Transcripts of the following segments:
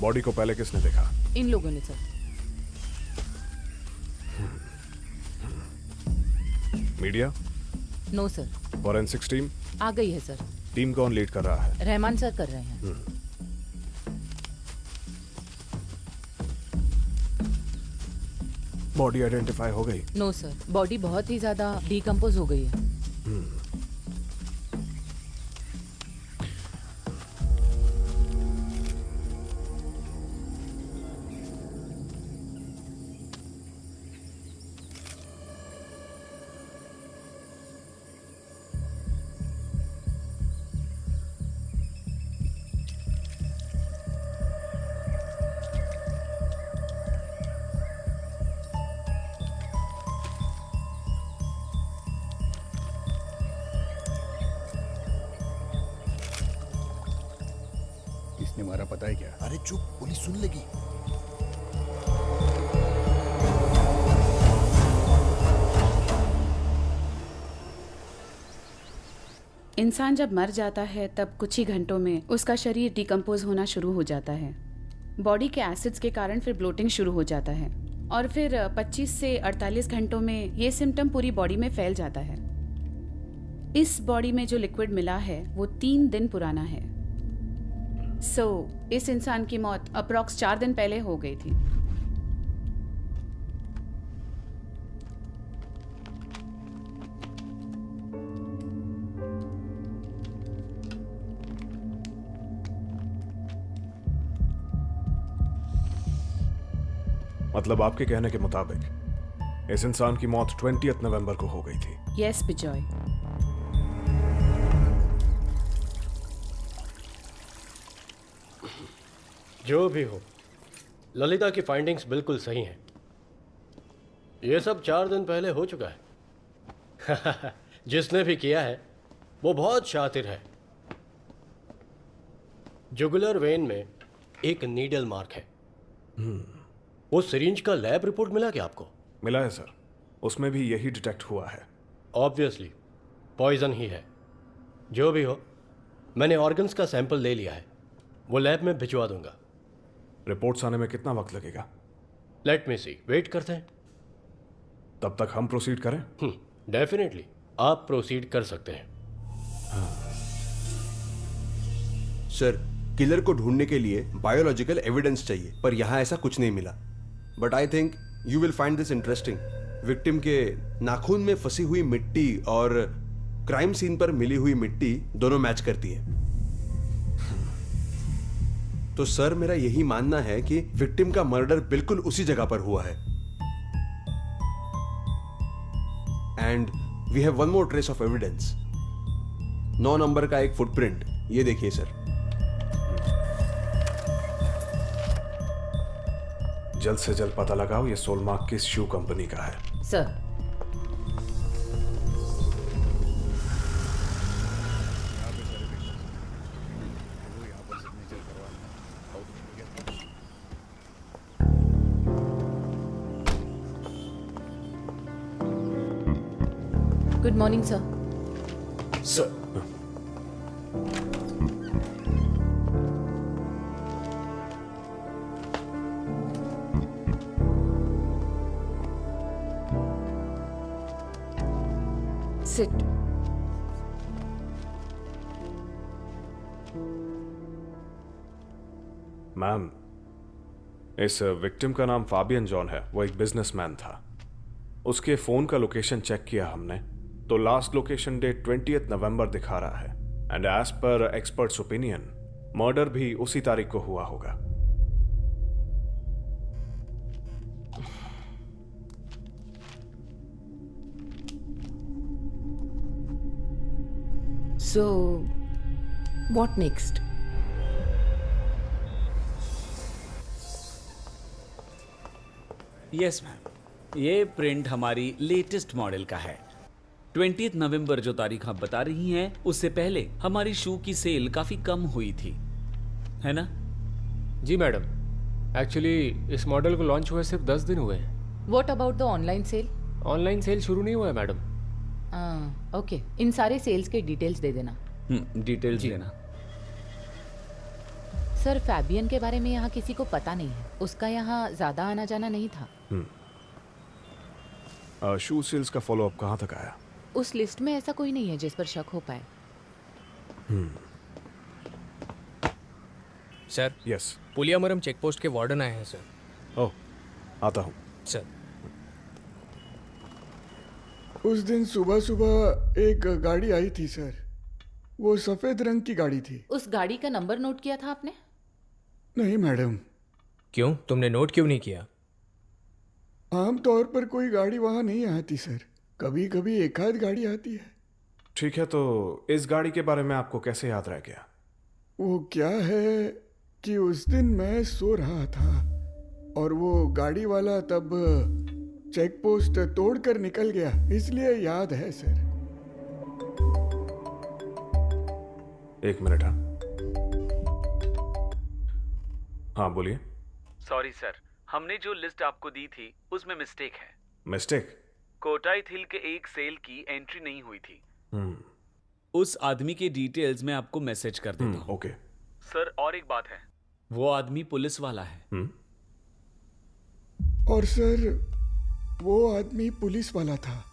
Body को पहले किसने देखा? इन लोगों ने sir. Media? No sir. Forensics team आ गई है सर। टीम कौन लीड कर रहा है? रहमान सर कर रहे हैं। बॉडी आइडेंटिफाई हो गई? नो सर, बॉडी बहुत ही ज्यादा डिकम्पोज हो गई है। इसने मारा पता है क्या? अरे चुप, पुलिस सुन लेगी। इंसान जब मर जाता है तब कुछ ही घंटों में उसका शरीर डिकम्पोज होना शुरू हो जाता है। बॉडी के एसिड्स के कारण फिर ब्लोटिंग शुरू हो जाता है और फिर 25 से 48 घंटों में ये सिम्टम पूरी बॉडी में फैल जाता है। इस बॉडी में जो लिक्विड मिला है वो 3 दिन पुराना है। इस इंसान की मौत अप्रॉक्स 4 दिन पहले हो गई थी। मतलब आपके कहने के मुताबिक इस इंसान की मौत 20 नवंबर को हो गई थी? यस बिजॉय। जो भी हो, ललिता की फाइंडिंग्स बिल्कुल सही हैं। ये सब 4 दिन पहले हो चुका है। जिसने भी किया है वो बहुत शातिर है। जुगुलर वेन में एक नीडल मार्क है। वो सिरिंज का लैब रिपोर्ट मिला क्या आपको? मिला है सर, उसमें भी यही डिटेक्ट हुआ है। ऑब्वियसली पॉइजन ही है। जो भी हो, मैंने ऑर्गन्स का सैंपल ले लिया है, वो लैब में भिजवा दूंगा। रिपोर्ट्स आने में कितना वक्त लगेगा? लेट मी सी, वेट करते हैं। तब तक हम प्रोसीड करें? डेफिनेटली आप प्रोसीड कर सकते हैं। सर, किलर को ढूंढने के लिए बायोलॉजिकल एविडेंस चाहिए, पर यहां ऐसा कुछ नहीं मिला। But I think you will find this interesting. Victim के नाखून में फंसी हुई मिट्टी और क्राइम सीन पर मिली हुई मिट्टी दोनों मैच करती है। तो सर, मेरा यही मानना है कि विक्टिम का मर्डर बिल्कुल उसी जगह पर हुआ है। And we have one more trace of evidence. 9 number का एक फुटप्रिंट, ये देखिए सर। जल्द से जल्द पता लगाओ ये सोलमार्क किस शू कंपनी का है। Sir, good morning sir. Sir, sit. Ma'am, इस विक्टिम का नाम फाबियन जॉन है। वो एक बिजनेसमैन था। उसके फोन का लोकेशन चेक किया हमने, तो लास्ट लोकेशन डेट 20 नवंबर दिखा रहा है। And as per experts opinion, murder भी उसी तारीख को हुआ होगा। So, what next? Yes ma'am, ये प्रिंट हमारी लेटेस्ट मॉडल का है। 20 नवंबर जो तारीख आप बता रही हैं, उससे पहले हमारी शू की सेल काफी कम हुई थी, है ना? जी मैडम, एक्चुअली इस मॉडल को लॉन्च हुए सिर्फ 10 दिन हुए हैं। What about the online sale? Online sale शुरू नहीं हुआ है मैडम। ओके, इन सारे सेल्स के डिटेल्स दे देना। डिटेल्स देना। सर फैबियन के बारे में यहाँ किसी को पता नहीं है, उसका यहाँ ज्यादा आना जाना नहीं था। शू सेल्स का फॉलोअप कहाँ तक आया? उस लिस्ट में ऐसा कोई नहीं है जिस पर शक हो पाए। Sir yes. Puliyamaram check post के वार्डन आए हैं सर। ओह, आता हूँ। सर उस दिन सुबह सुबह एक गाड़ी आई थी सर, वो सफेद रंग की गाड़ी थी। उस गाड़ी का नंबर नोट किया था आपने? नहीं मैडम। क्यों, तुमने नोट क्यों नहीं किया? आमतौर पर कोई गाड़ी वहाँ नहीं आती सर, कभी कभी एक आध गाड़ी आती है। ठीक है, तो इस गाड़ी के बारे में आपको कैसे याद रह गया? वो क्या है कि उस दिन मैं सो रहा था और वो गाड़ी वाला तब चेक पोस्ट तोड़कर निकल गया, इसलिए याद है सर। एक मिनट। हाँ बोलिए। सॉरी सर, हमने जो लिस्ट आपको दी थी उसमें मिस्टेक है। मिस्टेक? कोटाई थिल के एक सेल की एंट्री नहीं हुई थी। उस आदमी के डिटेल्स मैं आपको मैसेज कर देता हूँ। ओके सर, और एक बात है, वो आदमी पुलिस वाला है। और सर वो आदमी पुलिस वाला था।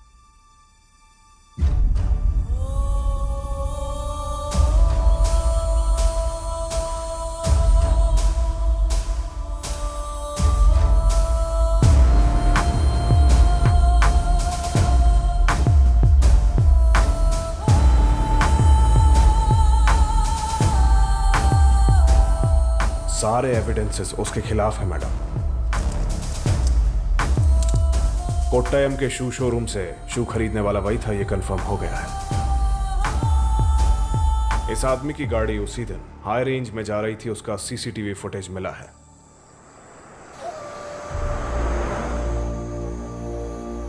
सारे एविडेंसेस उसके खिलाफ है मैडम। कोट्टायम के शू शोरूम से शू खरीदने वाला वही था, ये कंफर्म हो गया है। इस आदमी की गाड़ी उसी दिन हाई रेंज में जा रही थी, उसका सीसीटीवी फुटेज मिला है।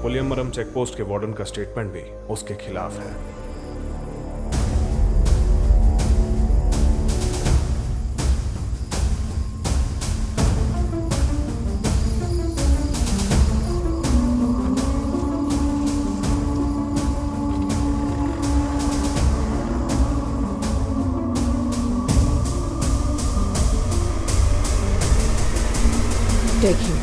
पुलियमरम चेकपोस्ट के वार्डन का स्टेटमेंट भी उसके खिलाफ है। Take you.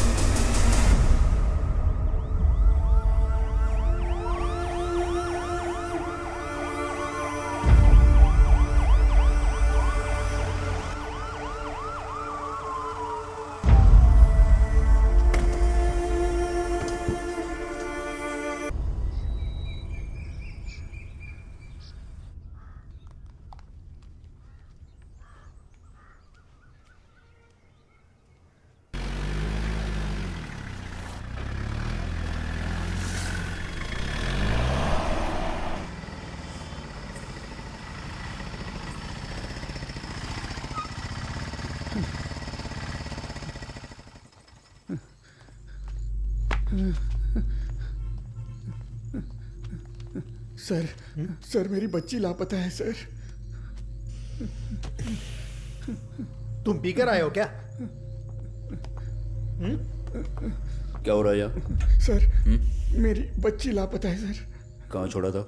सर मेरी बच्ची लापता है सर। तुम पीकर आए हो क्या? क्या हो रहा है यहाँ? सर मेरी बच्ची लापता है सर। कहाँ छोड़ा था?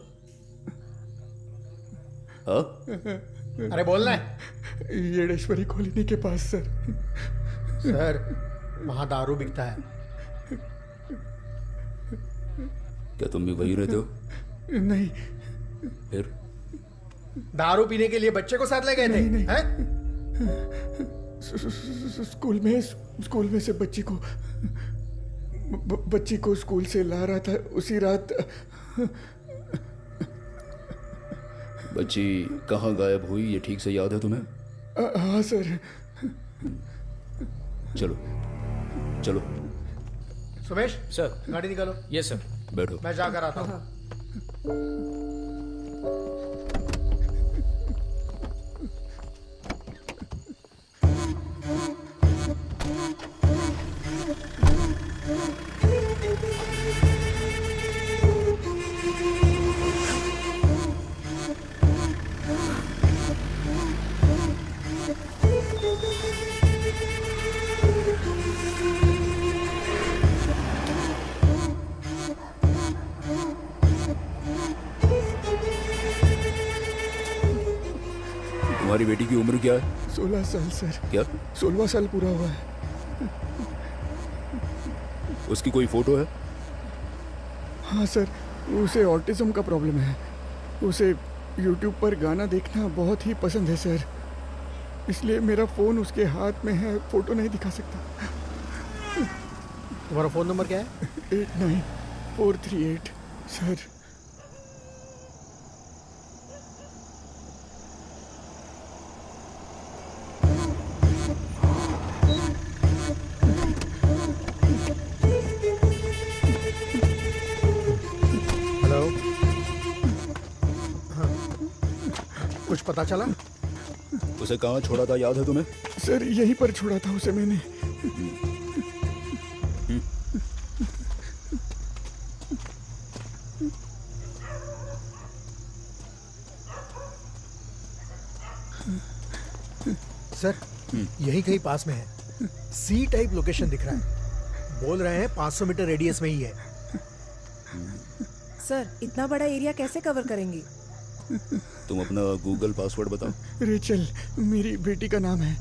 हाँ? अरे बोलना है। येडेश्वरी कॉलोनी के पास सर। सर वहां दारू बिकता है। क्या तुम भी वही रहते हो? नहीं। फिर दारू पीने के लिए बच्चे को साथ ले गए थे? नहीं। हैं? स्कूल में से बच्ची को स्कूल से ला रहा था उसी रात। बच्ची कहाँ गायब हुई ये ठीक से याद है तुम्हें? हाँ सर। चलो चलो। सुमेश सर। गाड़ी निकालो। Yes sir. बैठो। मैं जाकर आता हूँ। तुम्हारी बेटी की उम्र क्या है? 16 साल सर। क्या? 16वां साल पूरा हुआ है। उसकी कोई फोटो है? हाँ सर, उसे ऑटिज्म का प्रॉब्लम है। उसे यूट्यूब पर गाना देखना बहुत ही पसंद है सर, इसलिए मेरा फ़ोन उसके हाथ में है, फ़ोटो नहीं दिखा सकता। तुम्हारा फ़ोन नंबर क्या है? 89438 सर। हेलो। हाँ, कुछ पता चला? उसे कहाँ छोड़ा था, याद है तुम्हें? सर यहीं पर छोड़ा था उसे मैंने। सर यही कहीं पास में है। सी टाइप लोकेशन दिख रहा है। बोल रहे हैं 500 मीटर रेडियस में ही है। सर इतना बड़ा एरिया कैसे कवर करेंगी? तुम अपना गूगल पासवर्ड बताओ। रेचल मेरी बेटी का नाम है।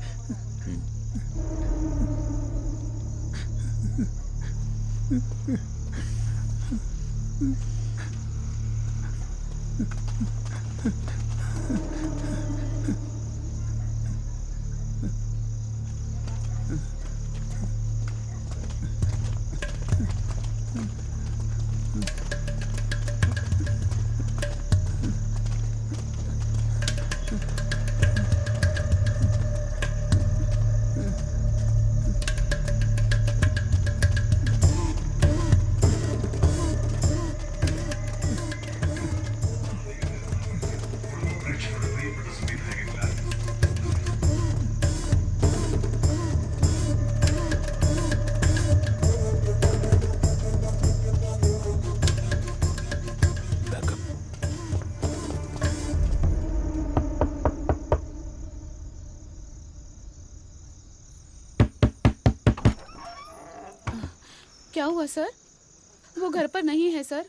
क्या हुआ सर? वो घर पर नहीं है सर।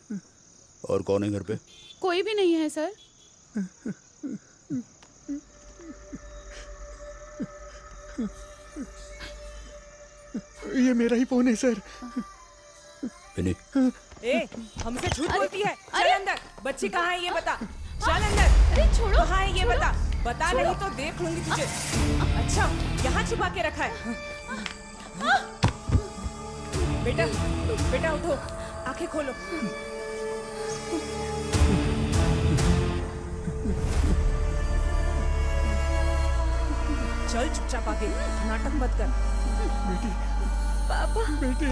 और कौन है घर पे? कोई भी नहीं है सर। ये मेरा ही फोन है सर। ए, हमसे झूठ बोलती है। चल अंदर। बच्ची कहाँ है ये बता। चल अंदर। अरे छोड़ो। कहाँ है ये बता। बता नहीं तो देख लूंगी तुझे। अच्छा यहाँ छुपा के रखा है। बेटा बेटा उठो, आंखें खोलो। चल चुपचाप आगे, नाटक मत कर। बेटी, पापा। बेटी।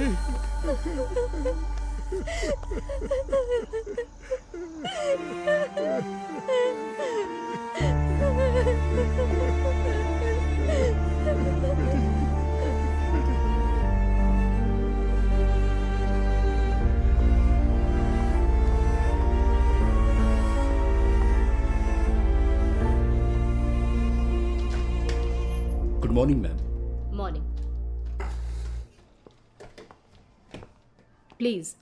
Good morning ma'am. Morning. Please.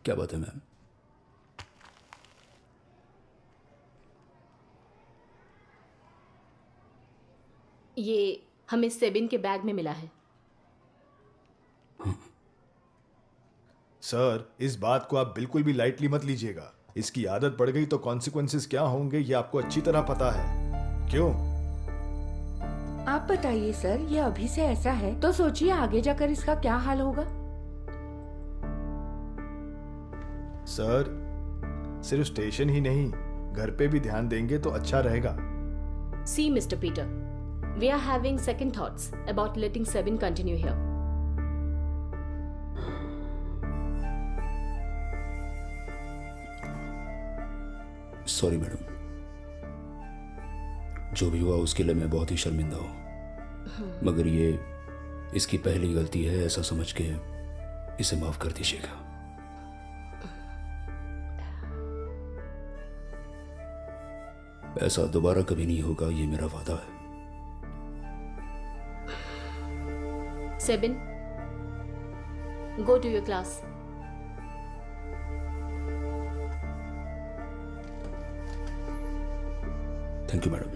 क्या बात है मैम? ये हमें सेबिन के बैग में मिला है। सर, इस बात को आप बिल्कुल भी लाइटली मत लीजिएगा। इसकी आदत पड़ गई तो कॉन्सिक्वेंसेस क्या होंगे ये आपको अच्छी तरह पता है। क्यों? आप बताइए सर, ये अभी से ऐसा है तो सोचिए आगे जाकर इसका क्या हाल होगा। सर, सिर्फ स्टेशन ही नहीं, घर पे भी ध्यान देंगे तो अच्छा रहेगा। See, Mr. Peter, we are having second thoughts about letting Sebin continue here. Sorry madam, जो भी हुआ उसके लिए मैं बहुत ही शर्मिंदा हूं, मगर ये इसकी पहली गलती है ऐसा समझ के इसे माफ कर दीजिएगा। ऐसा दोबारा कभी नहीं होगा, ये मेरा वादा है। Sebin, go to your class. Thank you madam.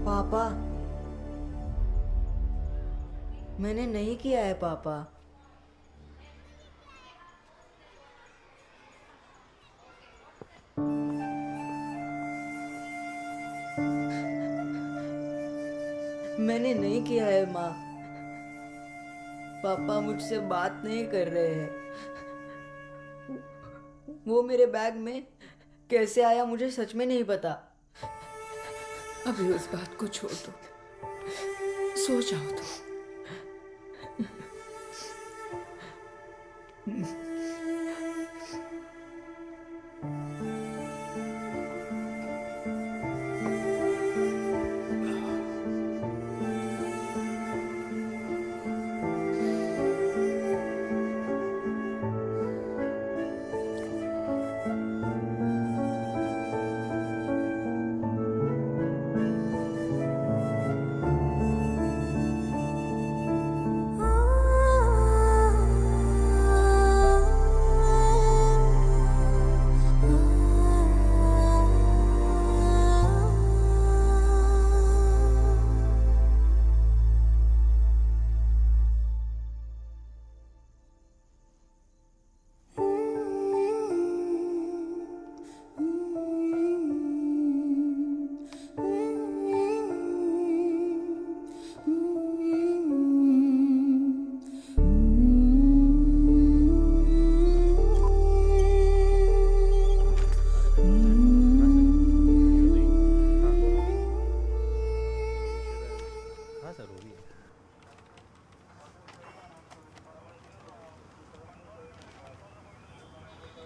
पापा, मैंने नहीं किया है पापा। मैंने नहीं किया है माँ। पापा मुझसे बात नहीं कर रहे हैं। वो मेरे बैग में कैसे आया मुझे सच में नहीं पता। अभी उस बात को छोड़ दो, सो जाओ तुम।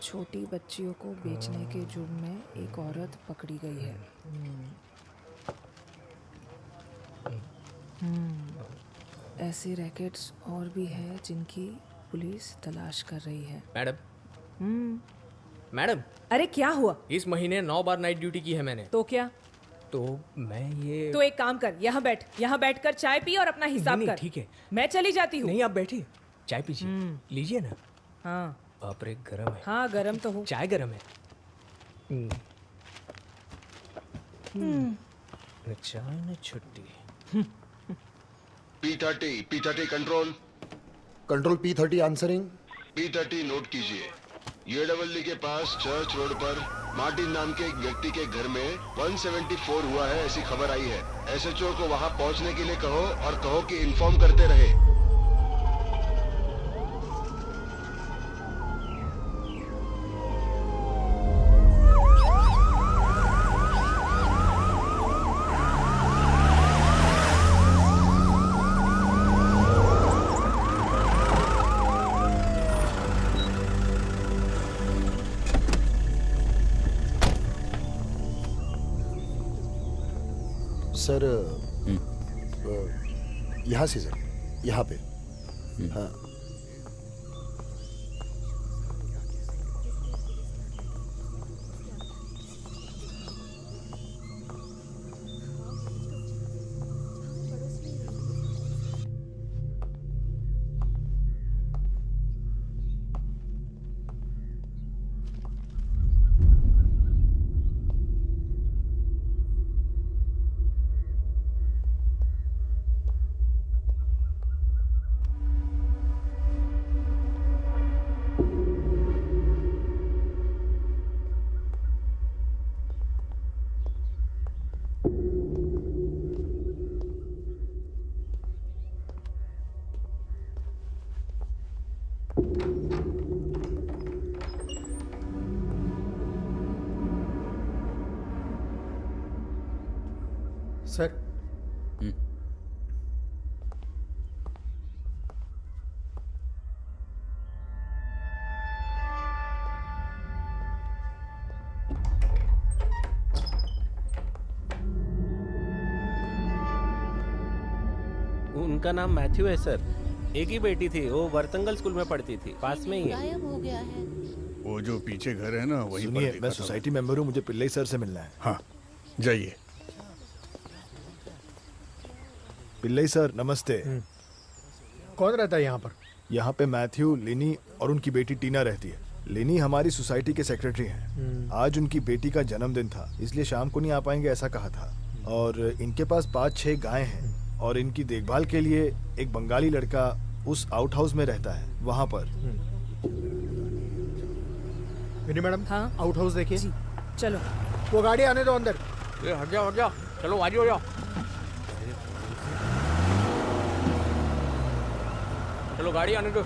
छोटी बच्चियों को बेचने के जुर्म में एक औरत पकड़ी गई है। ऐसे रैकेट्स और भी है जिनकी पुलिस तलाश कर रही है। मैडम, मैडम, अरे क्या हुआ? इस महीने 9 बार नाइट ड्यूटी की है मैंने। तो क्या? तो मैं ये तो एक काम कर, यहाँ बैठकर चाय पी और अपना हिसाब कर। ठीक है, मैं चली जाती हूँ। नहीं आप बैठिए, चाय पीजिए, लीजिए ना। हाँ बाप रे, गरम है। हाँ गरम तो हो। चाय गरम है। चाय न छुट्टी। P30 control. Control P30 answering. P30 note कीजिए। UAEE के पास चर्च रोड पर मार्टिन नाम के एक व्यक्ति के घर में 174 हुआ है ऐसी खबर आई है। SHO को वहां पहुंचने के लिए कहो और कहो कि इन्फॉर्म करते रहे। सर यहाँ से सर, यहाँ पे। हाँ सर, उनका नाम मैथ्यू है सर। एक ही बेटी थी, वो वर्तंगल स्कूल में पढ़ती थी, पास में ही है। गायब हो गया है। वो जो पीछे घर है ना, वहीं पर सुनिए, देखा मैं था। सोसाइटी मेंबर हूँ, मुझे पिल्लई सर से मिलना है। हाँ जाइए। पिल्लई सर नमस्ते। कौन रहता है यहाँ पर? यहाँ पे मैथ्यू, लिनी और उनकी बेटी टीना रहती है। लिनी हमारी सोसाइटी के सेक्रेटरी हैं। आज उनकी बेटी का जन्मदिन था, इसलिए शाम को नहीं आ पाएंगे ऐसा कहा था। और इनके पास 5-6 गायें हैं और इनकी देखभाल के लिए एक बंगाली लड़का उस आउट हाउस में रहता है, वहाँ पर। विनी मैडम, हाँ आउट हाउस देखिए। चलो वो गाड़ी आने दो अंदर। हट जाओ, चलो आगे हो जाओ। चलो गाड़ी आने दो।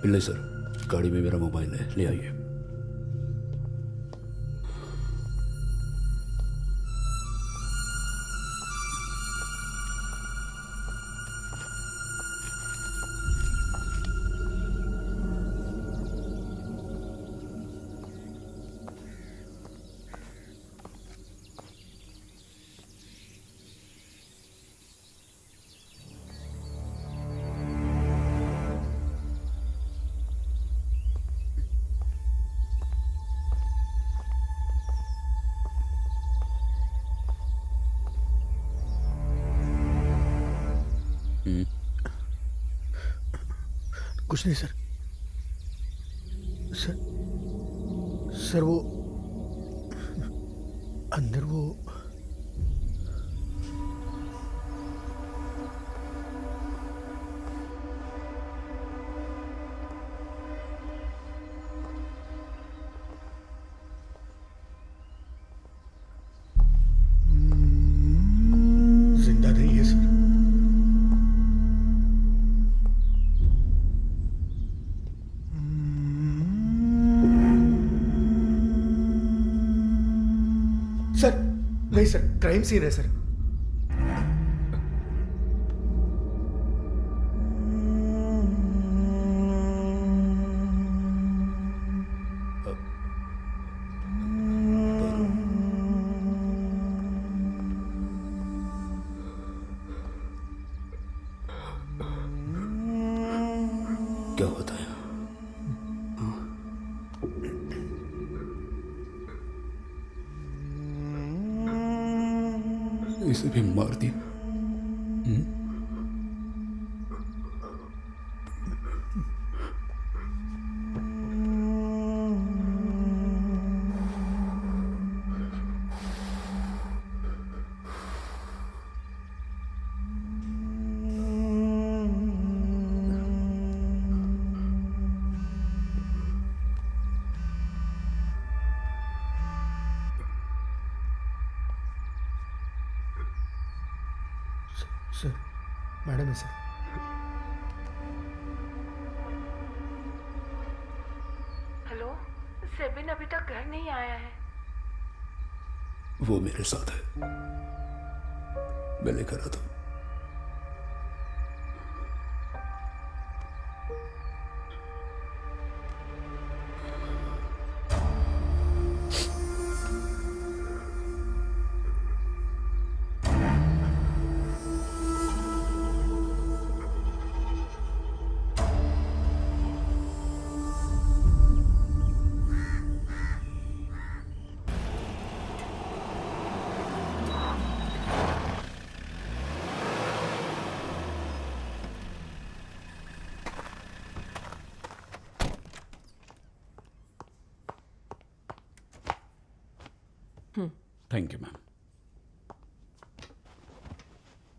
पिल्लई सर, गाड़ी में मेरा मोबाइल है, ले आइए। कुछ नहीं सर। सर वो अंदर वो जिंदा नहीं है सर। सर नहीं सर, क्राइम सीन है सर। क्या होता है? इसे भी मार दिया। सर, मैडम है सर। हेलो, सेबिन अभी तक घर नहीं आया है। वो मेरे साथ है, मैं लेकर आता हूं। Thank you ma'am.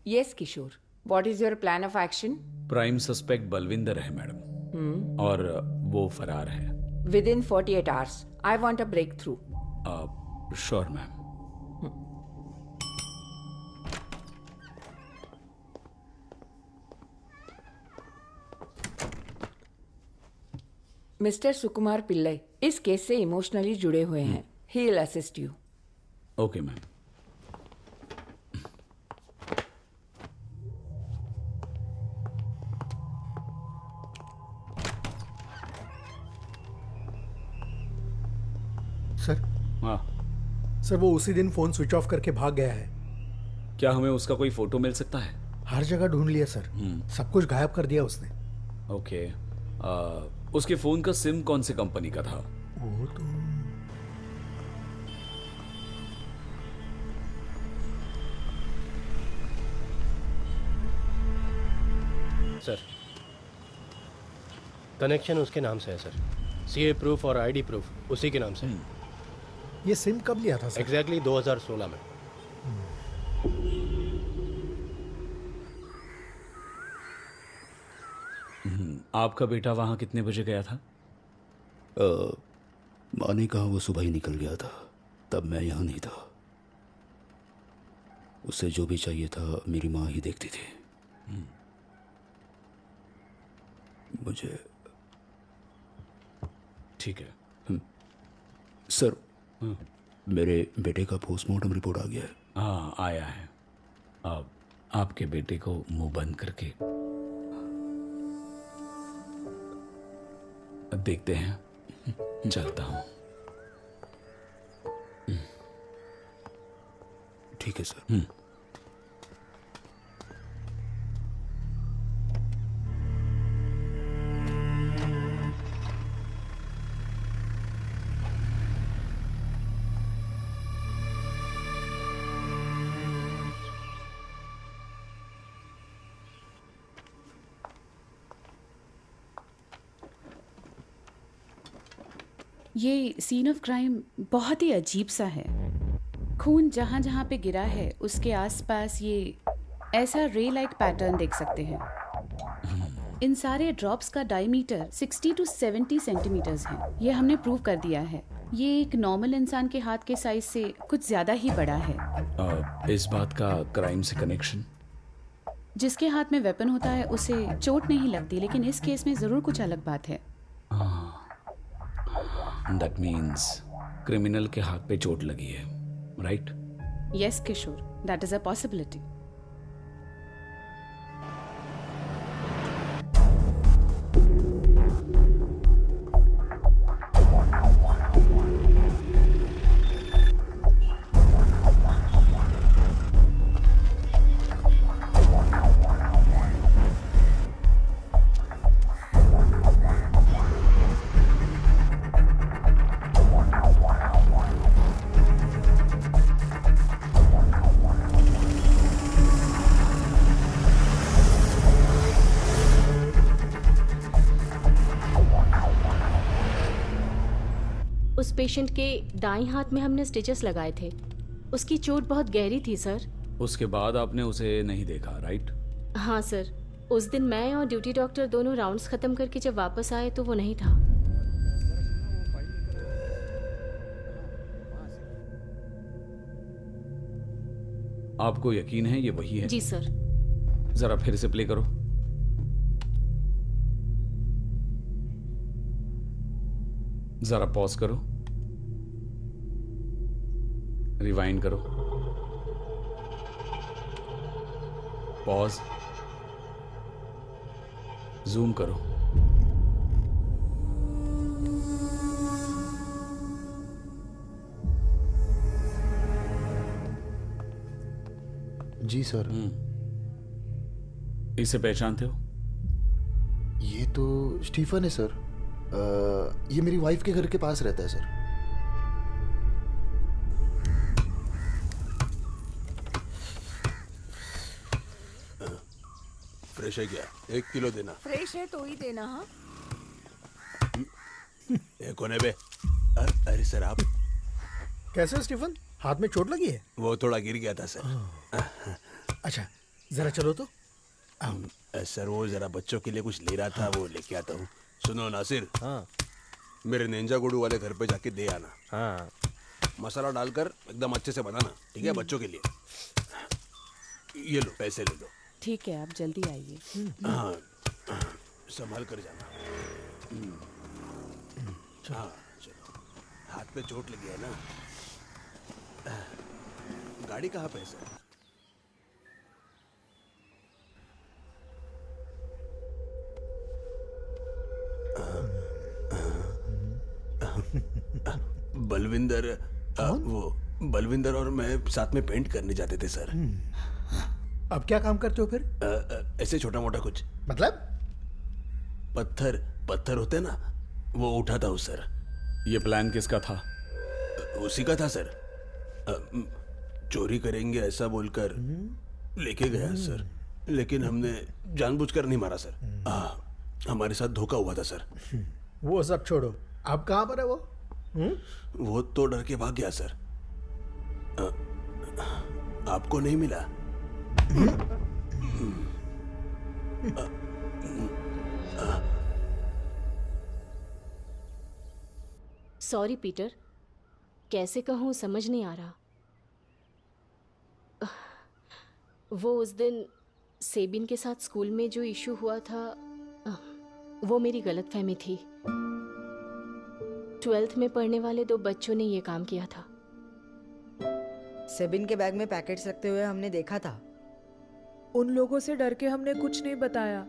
Yes Kishore, what is your plan of action? Prime suspect Balwinder है मैडम, और वो फरार है। Within 48 hours I want a breakthrough. Sure ma'am. Mister Sukumar Pillai इस केस से इमोशनली जुड़े हुए हैं। He will assist you. Okay ma'am. Sir. हाँ सर, वो उसी दिन फोन स्विच ऑफ करके भाग गया है। क्या हमें उसका कोई फोटो मिल सकता है? हर जगह ढूंढ लिया सर, सब कुछ गायब कर दिया उसने। ओके। उसके फोन का सिम कौन सी कंपनी का था? वो तो सर, कनेक्शन उसके नाम से है सर। सीए प्रूफ और आईडी प्रूफ उसी के नाम से। ये सिम कब लिया था सर? एग्जैक्टली 2016 में। आपका बेटा वहां कितने बजे गया था? माँ ने कहा वो सुबह ही निकल गया था, तब मैं यहाँ नहीं था। उसे जो भी चाहिए था मेरी माँ ही देखती थी। मुझे ठीक है। सर, मेरे बेटे का पोस्टमार्टम रिपोर्ट आ गया है। हाँ, आया है। अब आपके बेटे को मुंह बंद करके देखते हैं। चलता हूँ। ठीक है सर। ये सीन ऑफ क्राइम बहुत ही अजीब सा है। खून जहाँ जहाँ पे गिरा है उसके आसपास ये ऐसा रे लाइक पैटर्न देख सकते हैं। इन सारे ड्रॉप्स का डायमीटर 60 to 70 सेंटीमीटर्स है। ये हमने प्रूव कर दिया है। ये एक नॉर्मल इंसान के हाथ के साइज से कुछ ज्यादा ही बड़ा है। इस बात का क्राइम से कनेक्शन? जिसके हाथ में वेपन होता है उसे चोट नहीं लगती, लेकिन इस केस में जरूर कुछ अलग बात है। That means क्रिमिनल के हाथ पे चोट लगी है, right? Yes, Kishore, that is a possibility. उस पेशेंट के दाईं हाथ में हमने स्टिचेस लगाए थे। उसकी चोट बहुत गहरी थी सर। उसके बाद आपने उसे नहीं देखा, राइट? हाँ सर, उस दिन मैं और ड्यूटी डॉक्टर दोनों राउंड्स खत्म करके जब वापस आए तो वो नहीं था। आपको यकीन है ये वही है? जी सर। जरा फिर से प्ले करो। जरा पॉज करो, रिवाइंड करो, पॉज, जूम करो। जी सर। इसे पहचानते हो? ये तो स्टीफन है सर। ये मेरी वाइफ के घर के पास रहता है सर। फ्रेश है क्या? 1 किलो देना। फ्रेश है तो ही देना। हाँ, कौन है बे? अरे सर आप कैसे हो स्टीफन? हाथ में चोट लगी है? वो थोड़ा गिर गया था सर। अच्छा जरा चलो तो। सर वो जरा बच्चों के लिए कुछ ले रहा था, वो लेके आता हूँ। सुनो नासिर, हाँ मेरे नेंजा गुडू वाले घर पे जाके दे आना। हाँ मसाला डालकर एकदम अच्छे से बनाना, ठीक है? बच्चों के लिए। ये लो पैसे ले लो। ठीक है, आप जल्दी आइए। हाँ संभाल कर जाना। हाँ चलो। हाथ पे चोट लगी है ना? गाड़ी कहाँ पे है सर? बलविंदर, वो बलविंदर और मैं साथ में पेंट करने जाते थे सर। अब क्या काम करते हो फिर? ऐसे छोटा मोटा कुछ। मतलब? पत्थर होते ना, वो उठाता हूँ सर। ये प्लान किसका था? उसी का था सर। चोरी करेंगे ऐसा बोलकर लेके गया सर, लेकिन हमने जानबूझकर नहीं मारा सर। हमारे साथ धोखा हुआ था सर। वो सब छोड़ो, अब कहाँ पर है वो? वो तो डर के भाग गया सर। आपको नहीं मिला? सॉरी पीटर, कैसे कहूँ समझ नहीं आ रहा। वो उस दिन सेबिन के साथ स्कूल में जो इशू हुआ था, वो मेरी गलतफहमी थी। 12th में पढ़ने वाले 2 बच्चों ने ये काम किया था। सेबिन के बैग में पैकेट्स रखते हुए हमने देखा था। उन लोगों से डर के हमने कुछ नहीं बताया।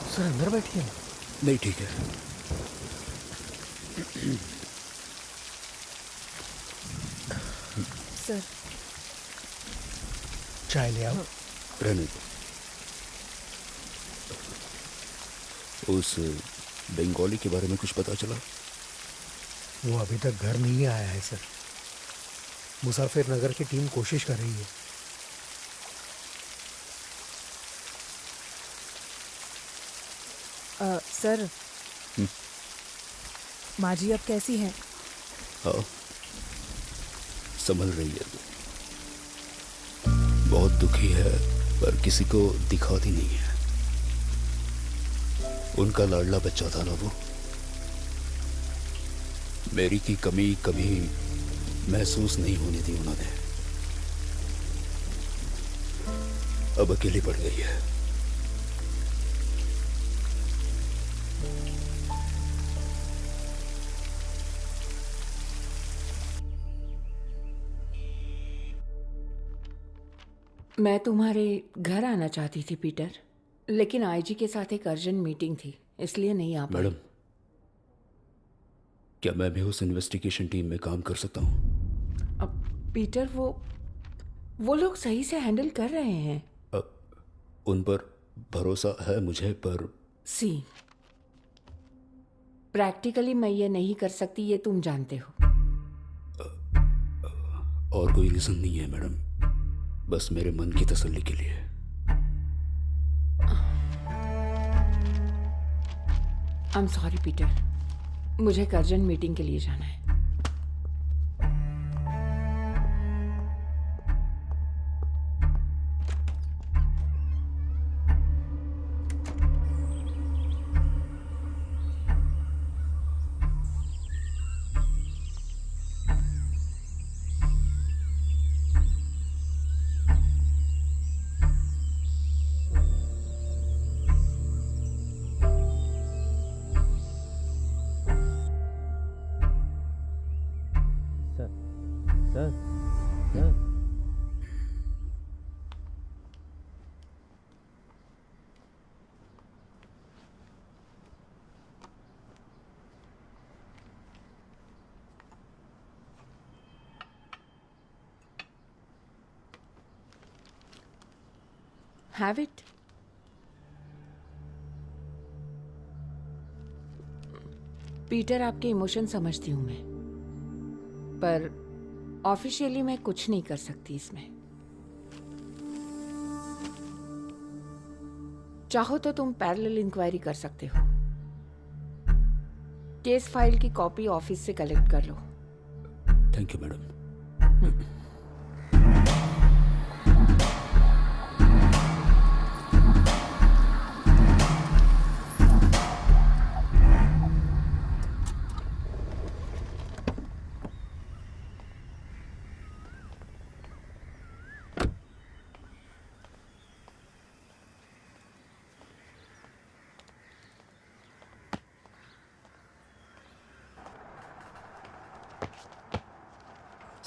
सर अंदर बैठिए। नहीं ठीक है। सर चाय ले आओ। रहने दो। उस बंगाली के बारे में कुछ पता चला? वो अभी तक घर नहीं आया है सर। मुसाफिर नगर की टीम कोशिश कर रही है। सर माँ जी अब कैसी हैं? हाँ संभल रही है। बहुत दुखी है पर किसी को दिखाती नहीं है। उनका लाडला बच्चा था ना वो। मेरी की कमी कभी महसूस नहीं होने दी उन्होंने। अब अकेली पड़ गई है। मैं तुम्हारे घर आना चाहती थी पीटर, लेकिन आईजी के साथ एक अर्जेंट मीटिंग थी, इसलिए नहीं आ पाई। मैडम, क्या मैं भी उस इन्वेस्टिगेशन टीम में काम कर सकता हूँ? अब पीटर वो लोग सही से हैंडल कर रहे हैं। उन पर भरोसा है मुझे, पर प्रैक्टिकली मैं ये नहीं कर सकती, ये तुम जानते हो। और कोई रीजन नहीं है मैडम, बस मेरे मन की तसल्ली के लिए। आई एम सॉरी पीटर, मुझे एक अर्जेंट मीटिंग के लिए जाना है। Have it. पीटर, आपके इमोशन समझती हूं मैं, पर ऑफिशियली मैं कुछ नहीं कर सकती इसमें। चाहो तो तुम पैरेलल इंक्वायरी कर सकते हो। केस फाइल की कॉपी ऑफिस से कलेक्ट कर लो। Thank you madam.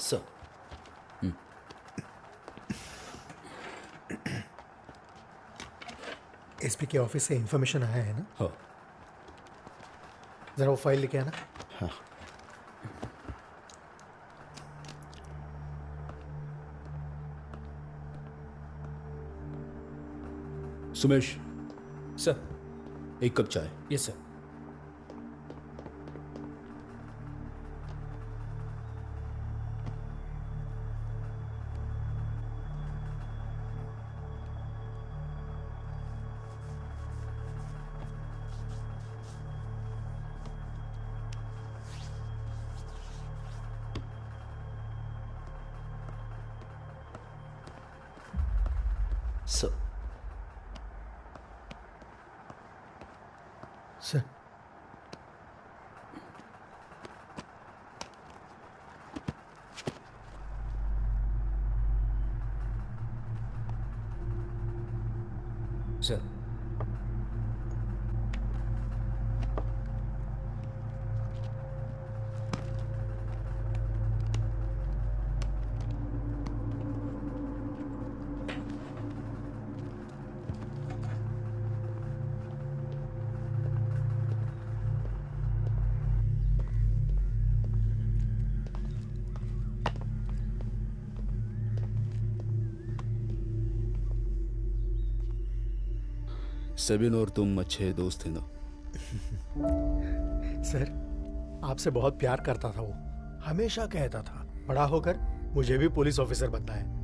Sir, SP के ऑफिस से इंफॉर्मेशन आया है ना? हाँ। जरा वो फाइल लेके आना। हाँ। सुमेश। सर। एक कप चाय। Yes sir. Sir. Sir. Sir. Sabin और तुम अच्छे दोस्त थे ना? सर, आपसे बहुत प्यार करता था वो। हमेशा कहता था बड़ा होकर मुझे भी पुलिस ऑफिसर बनना है।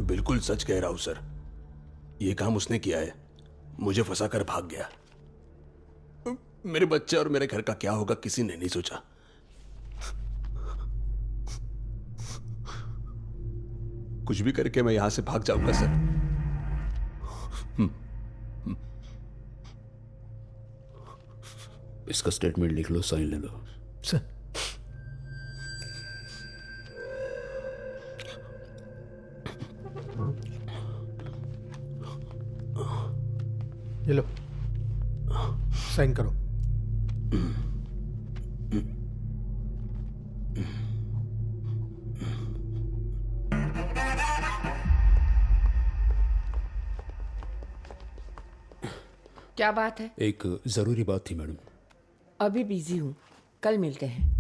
बिल्कुल सच कह रहा हूं सर, ये काम उसने किया है। मुझे फंसा कर भाग गया। मेरे बच्चे और मेरे घर का क्या होगा किसी ने नहीं सोचा। कुछ भी करके मैं यहां से भाग जाऊंगा सर। इसका स्टेटमेंट लिख लो, साइन ले लो। सर ये लो, साइन करो। क्या बात है? एक जरूरी बात थी मैडम। अभी बिजी हूँ, कल मिलते हैं।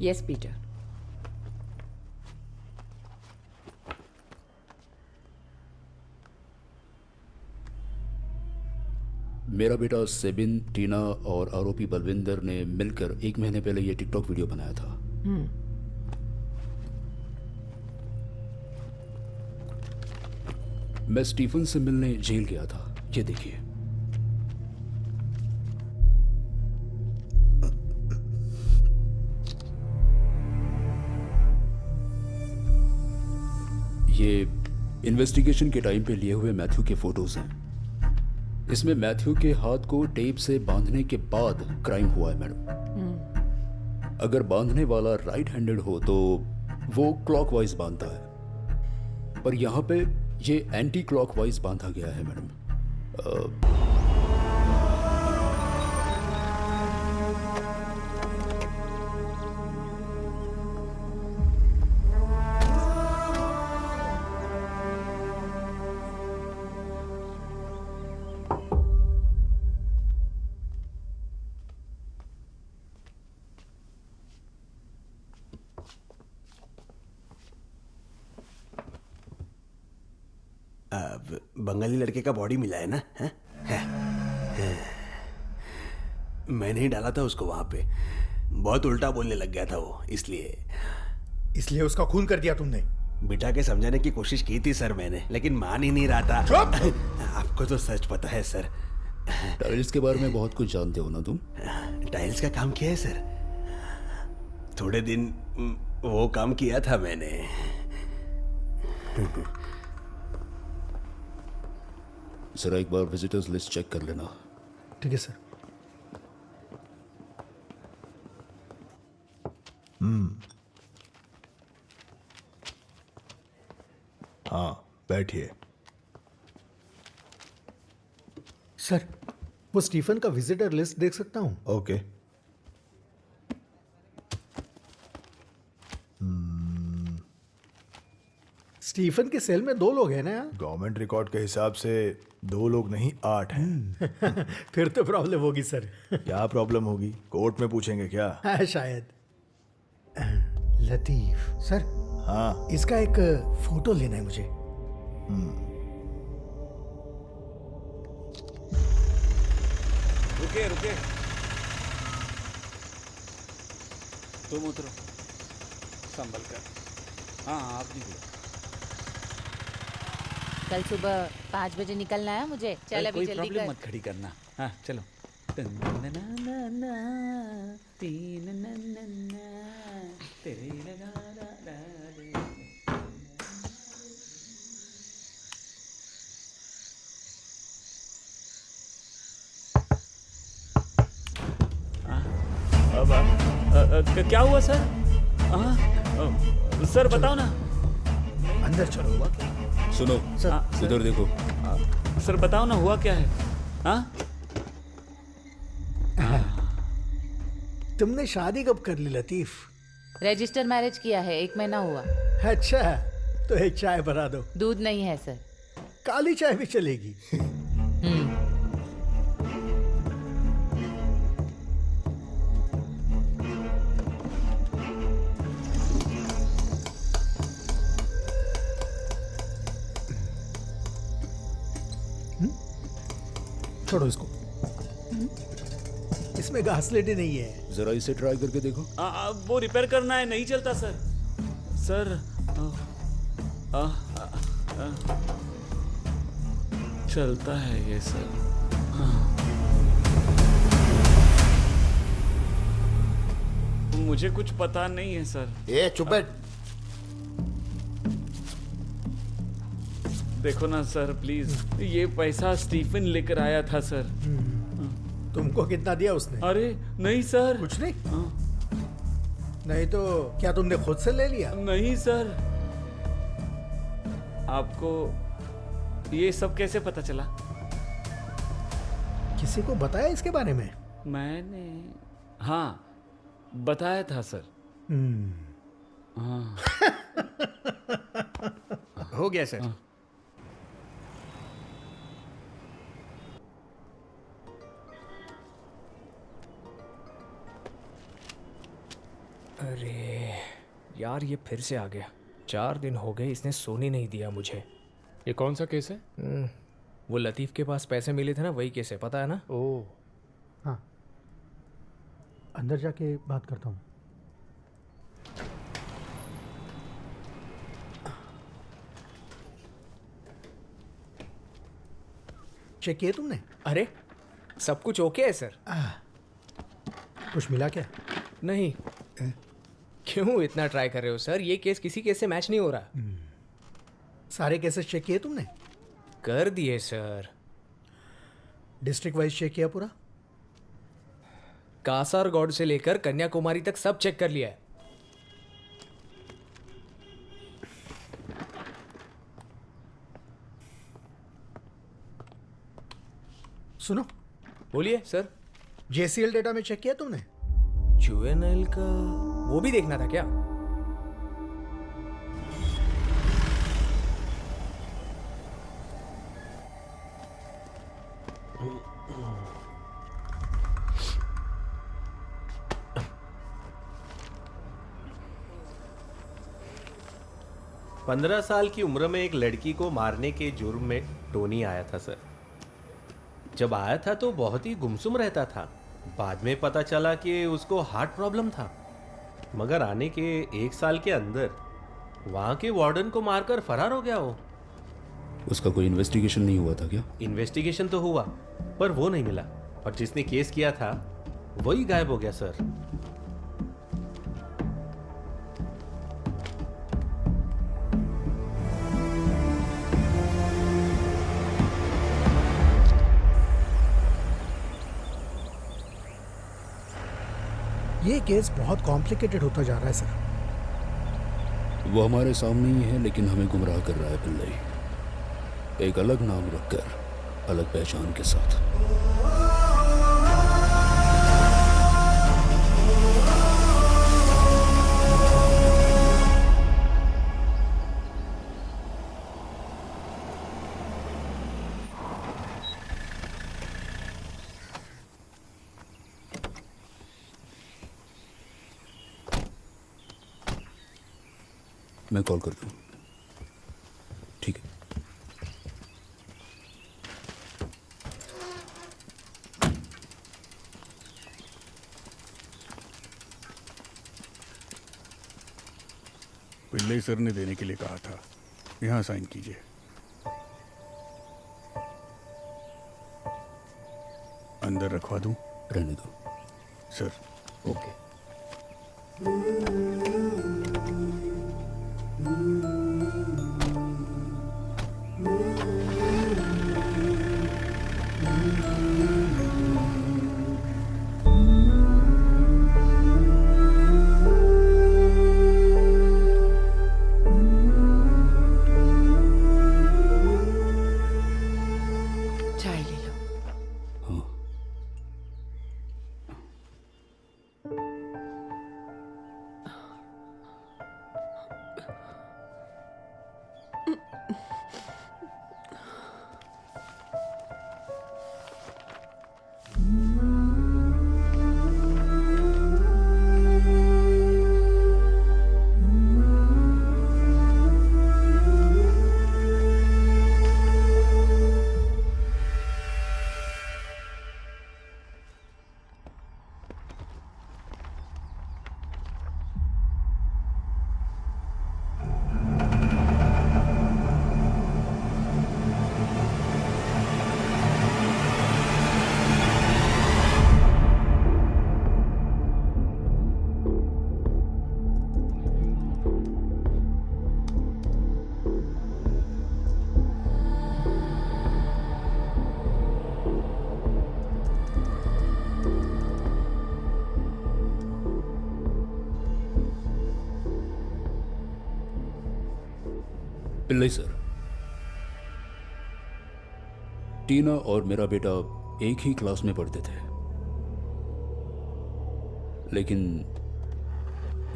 Yes Peter. मेरा बेटा सेबिन, टीना और आरोपी बलविंदर ने मिलकर 1 महीने पहले ये टिकटॉक वीडियो बनाया था। मैं स्टीफन से मिलने जेल गया था। ये देखिए। ये इन्वेस्टिगेशन के टाइम पे लिए हुए मैथ्यू के फोटोज हैं। इसमें मैथ्यू के हाथ को टेप से बांधने के बाद क्राइम हुआ है मैडम। अगर बांधने वाला राइट हैंडेड हो तो वो क्लॉकवाइज बांधता है, पर यहां पे ये एंटी क्लॉकवाइज बांधा गया है मैडम। बंगाली लड़के का बॉडी मिला है ना? मैंने ही डाला था उसको वहां पे। बहुत उल्टा बोलने लग गया था वो, इसलिए उसका खून कर दिया तुमने? बिठा के समझाने की कोशिश की थी सर मैंने, लेकिन मान ही नहीं रहा था। आपको तो सच पता है सर। टाइल्स के बारे में बहुत कुछ जानते हो ना तुम? टाइल्स का काम किया है सर। थोड़े दिन वो काम किया था मैंने। जरा एक बार विजिटर्स लिस्ट चेक कर लेना। ठीक है सर। हाँ बैठिए। सर वो स्टीफन का विजिटर लिस्ट देख सकता हूँ? ओके। स्टीफन के सेल में 2 लोग हैं ना? गवर्नमेंट रिकॉर्ड के हिसाब से 2 लोग नहीं 8 हैं। फिर तो प्रॉब्लम होगी सर। क्या प्रॉब्लम होगी? कोर्ट में पूछेंगे क्या? हाँ, शायद। लतीफ सर। हाँ इसका एक फोटो लेना है मुझे। रुके रुके, तुम उतरो संभल कर। हाँ आप निकलो। कल सुबह 5 बजे निकलना है मुझे। चल अभी जल्दी कर। मत खड़ी करना। हाँ चलो। क्या हुआ सर? सर बताओ ना। अंदर चलो। हुआ सुनो सर, इधर देखो। सर बताओ ना, हुआ क्या है? हाँ? तुमने शादी कब कर ली लतीफ? रजिस्टर मैरिज किया है, 1 महीना हुआ। अच्छा, तो एक चाय बना दो। दूध नहीं है सर। काली चाय भी चलेगी। छोड़ो इसको। इसमें घासलेट नहीं है। जरा इसे ट्राई करके देखो। वो रिपेयर करना है, नहीं चलता सर। सर चलता है ये सर। मुझे कुछ पता नहीं है सर। ए चुप बैठ। देखो ना सर प्लीज, ये पैसा स्टीफन लेकर आया था सर। तुमको कितना दिया उसने? अरे नहीं सर, कुछ नहीं। नहीं तो क्या तुमने खुद से ले लिया? नहीं सर। आपको ये सब कैसे पता चला? किसी को बताया इसके बारे में? मैंने हाँ बताया था सर। हाँ हो गया सर। अरे यार ये फिर से आ गया। 4 दिन हो गए इसने सोने नहीं दिया मुझे। ये कौन सा केस है? वो लतीफ़ के पास पैसे मिले थे ना, वही केस है, पता है ना? ओह हाँ, अंदर जाके बात करता हूँ। चेक किए तुमने? अरे सब कुछ ओके है सर। कुछ मिला क्या? नहीं। क्यों इतना ट्राई कर रहे हो सर? ये केस किसी केस से मैच नहीं हो रहा। सारे केसेस चेक किए तुमने? कर दिए सर। डिस्ट्रिक्ट वाइज चेक किया पूरा? कासारगौड़ से लेकर कन्याकुमारी तक सब चेक कर लिया है। सुनो, बोलिए सर। JCL डेटा में चेक किया तुमने? जुवेनाइल का वो भी देखना था क्या? पंद्रह साल की उम्र में एक लड़की को मारने के जुर्म में टोनी आया था सर। जब आया था तो बहुत ही गुमसुम रहता था। बाद में पता चला कि उसको हार्ट प्रॉब्लम था, मगर आने के 1 साल के अंदर वहां के वार्डन को मारकर फरार हो गया वो। उसका कोई इन्वेस्टिगेशन नहीं हुआ था क्या? इन्वेस्टिगेशन तो हुआ पर वो नहीं मिला, और जिसने केस किया था वही गायब हो गया सर। ये केस बहुत कॉम्प्लिकेटेड होता जा रहा है सर। वो हमारे सामने ही है, लेकिन हमें गुमराह कर रहा है पिल्लई। एक अलग नाम रखकर, अलग पहचान के साथ। मैं कॉल करता हूँ। ठीक है। पिल्लई सर ने देने के लिए कहा था। यहाँ साइन कीजिए। अंदर रखवा दूं? रहने दो सर। ओके। चाय ले लो। पिल्लई सर, टीना और मेरा बेटा एक ही क्लास में पढ़ते थे, लेकिन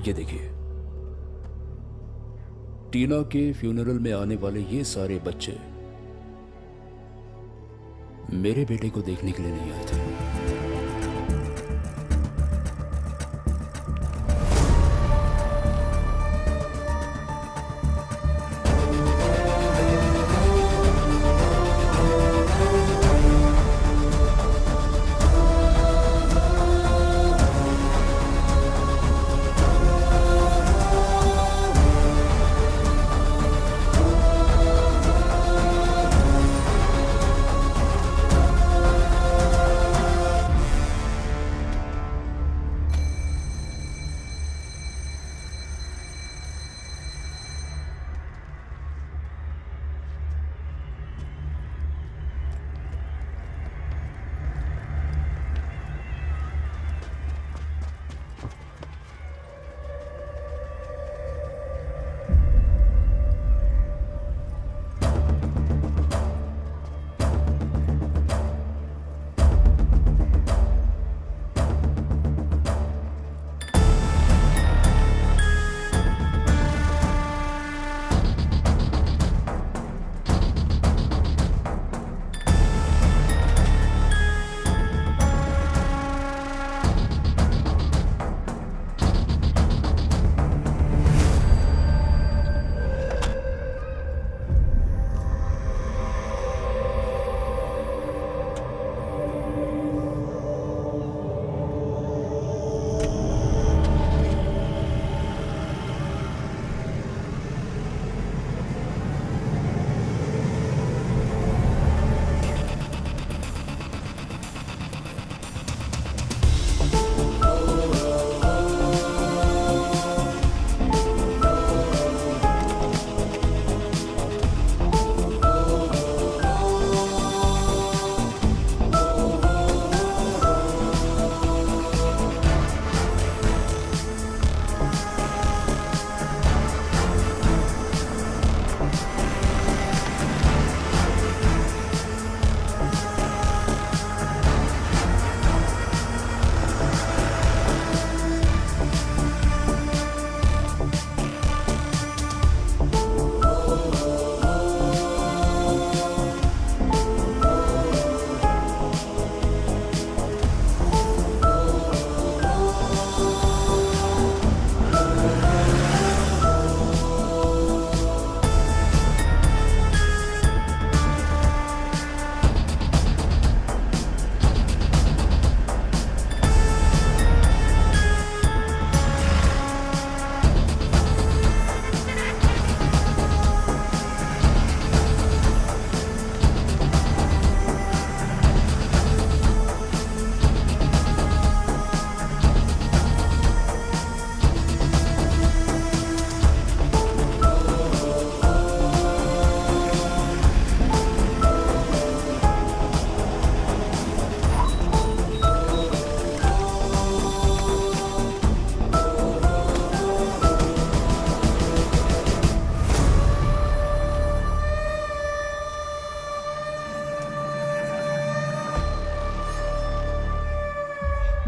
ये देखिए, टीना के फ्यूनरल में आने वाले ये सारे बच्चे मेरे बेटे को देखने के लिए नहीं आए थे।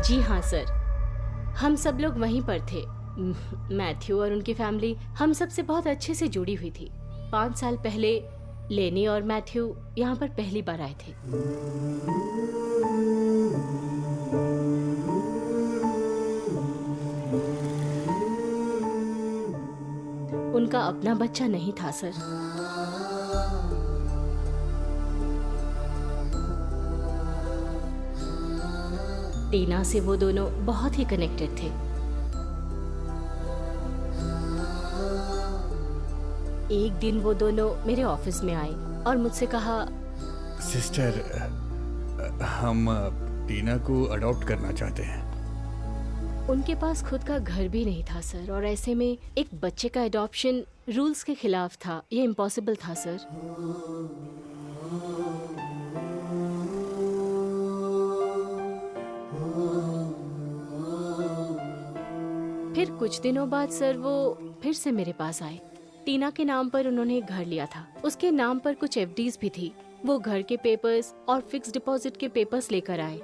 जी हाँ सर, हम सब लोग वहीं पर थे। मैथ्यू और उनकी फैमिली हम सब से बहुत अच्छे से जुड़ी हुई थी। 5 साल पहले लेनी और मैथ्यू यहाँ पर पहली बार आए थे। उनका अपना बच्चा नहीं था सर। टीना से वो दोनों बहुत ही कनेक्टेड थे। एक दिन वो दोनों मेरे ऑफिस में आए और मुझसे कहा, सिस्टर, हम टीना को अडॉप्ट करना चाहते हैं। उनके पास खुद का घर भी नहीं था सर, और ऐसे में एक बच्चे का अडॉप्शन रूल्स के खिलाफ था। ये इम्पॉसिबल था सर। फिर कुछ दिनों बाद सर वो फिर से मेरे पास आए टीना के नाम पर उन्होंने एक घर लिया था। उसके नाम पर कुछ एफडीज भी थी। वो घर के पेपर्स और फिक्स डिपॉजिट के पेपर्स लेकर आए।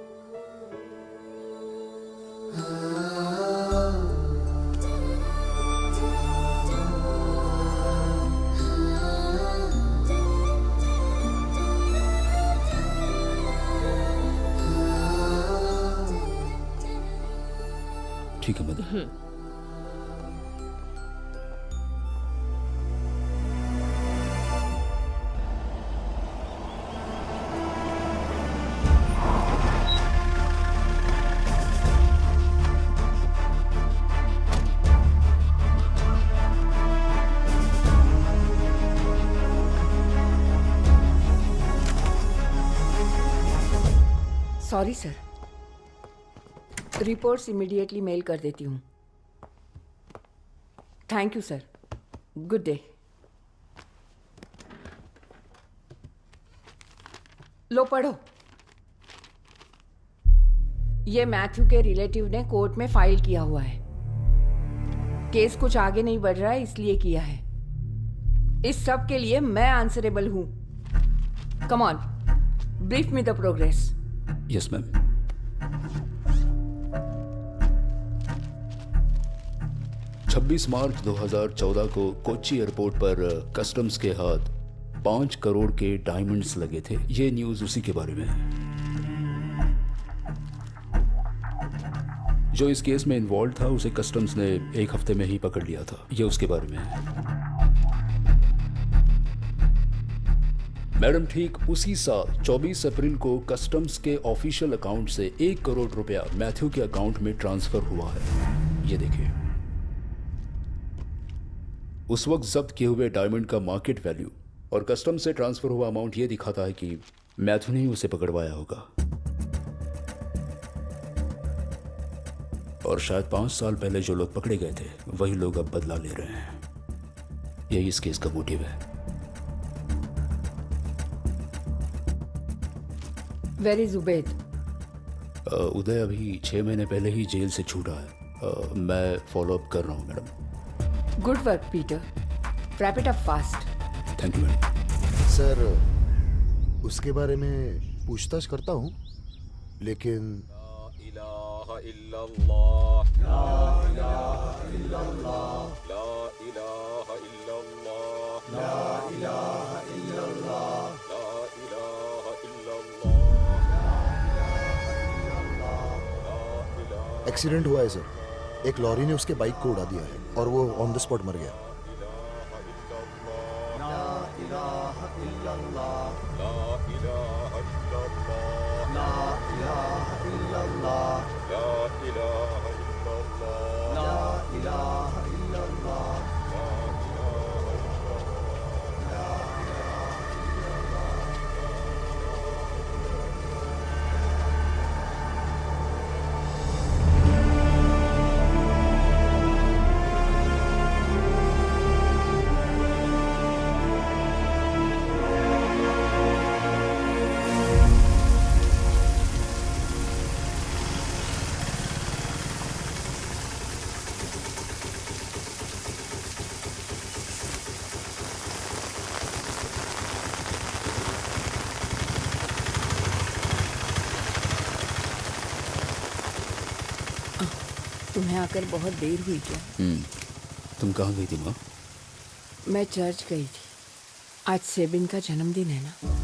ठीक है mother. Sorry sir, reports immediately mail कर देती हूँ। Thank you sir, good day. लो पढ़ो। ये मैथ्यू के रिलेटिव ने कोर्ट में फाइल किया हुआ है। केस कुछ आगे नहीं बढ़ रहा है इसलिए किया है। इस सब के लिए मैं आंसरेबल हूं। Come on, brief me the progress. Yes ma'am. March 2014 को कोच्चि एयरपोर्ट पर कस्टम्स के हाथ 5 करोड़ के डायमंड्स लगे थे। ये न्यूज उसी के बारे में है। जो इस केस में इन्वॉल्व था उसे कस्टम्स ने 1 हफ्ते में ही पकड़ लिया था। ये उसके बारे में है। मैडम, ठीक उसी साल 24 अप्रैल को कस्टम्स के ऑफिशियल अकाउंट से 1 करोड़ रुपया मैथ्यू के अकाउंट में ट्रांसफर हुआ है। ये देखिए, उस वक्त जब्त किए हुए डायमंड का मार्केट वैल्यू और कस्टम से ट्रांसफर हुआ अमाउंट ये दिखाता है कि मैथ्यू ने ही उसे पकड़वाया होगा। और शायद 5 साल पहले जो लोग पकड़े गए थे वही लोग अब बदला ले रहे हैं। यही इस केस का मोटिव है। Where is Ubaid? उदय अभी 6 महीने पहले ही जेल से छूटा है। मैं फॉलो अप कर रहा हूँ madam. Good work Peter, wrap it up fast. Thank you madam. Sir, उसके बारे में पूछताछ करता हूँ, लेकिन एक्सीडेंट हुआ है सर। एक लॉरी ने उसके बाइक को उड़ा दिया है और वो ऑन द स्पॉट मर गया। तुम्हें आकर बहुत देर हुई क्या? तुम कहाँ गई थी माँ? मैं चर्च गई थी। आज सेबिन का जन्मदिन है ना।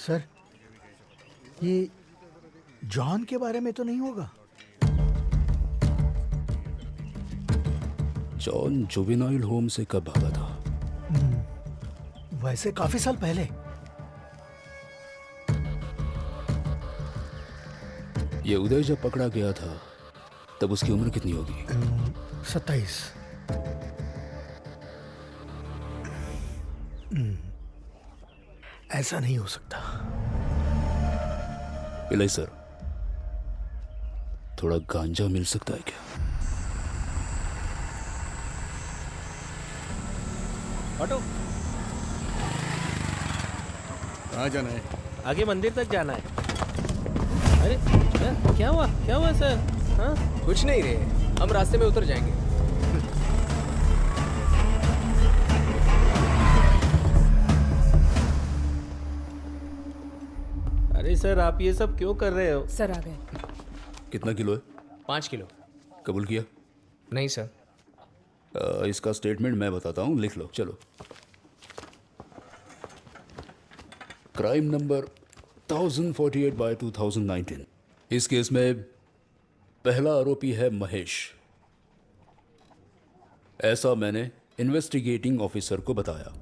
सर, ये जॉन के बारे में तो नहीं होगा? जॉन जुवेनाइल होम से कब भागा था? वैसे काफी साल पहले। ये उदय जब पकड़ा गया था तब उसकी उम्र कितनी होगी? 27। ऐसा नहीं हो सकता। इलाई सर, थोड़ा गांजा मिल सकता है क्या? ऑटो, कहाँ जाना है? आगे मंदिर तक जाना है। अरे क्या हुआ सर? हाँ? कुछ नहीं रे, हम रास्ते में उतर जाएंगे। अरे सर, आप ये सब क्यों कर रहे हो? सर आ गए। कितना किलो है? 5 किलो। कबूल किया? नहीं सर। इसका स्टेटमेंट मैं बताता हूँ, लिख लो। चलो। Crime number 1048/2019। इस केस में पहला आरोपी है महेश। ऐसा मैंने इन्वेस्टिगेटिंग ऑफिसर को बताया।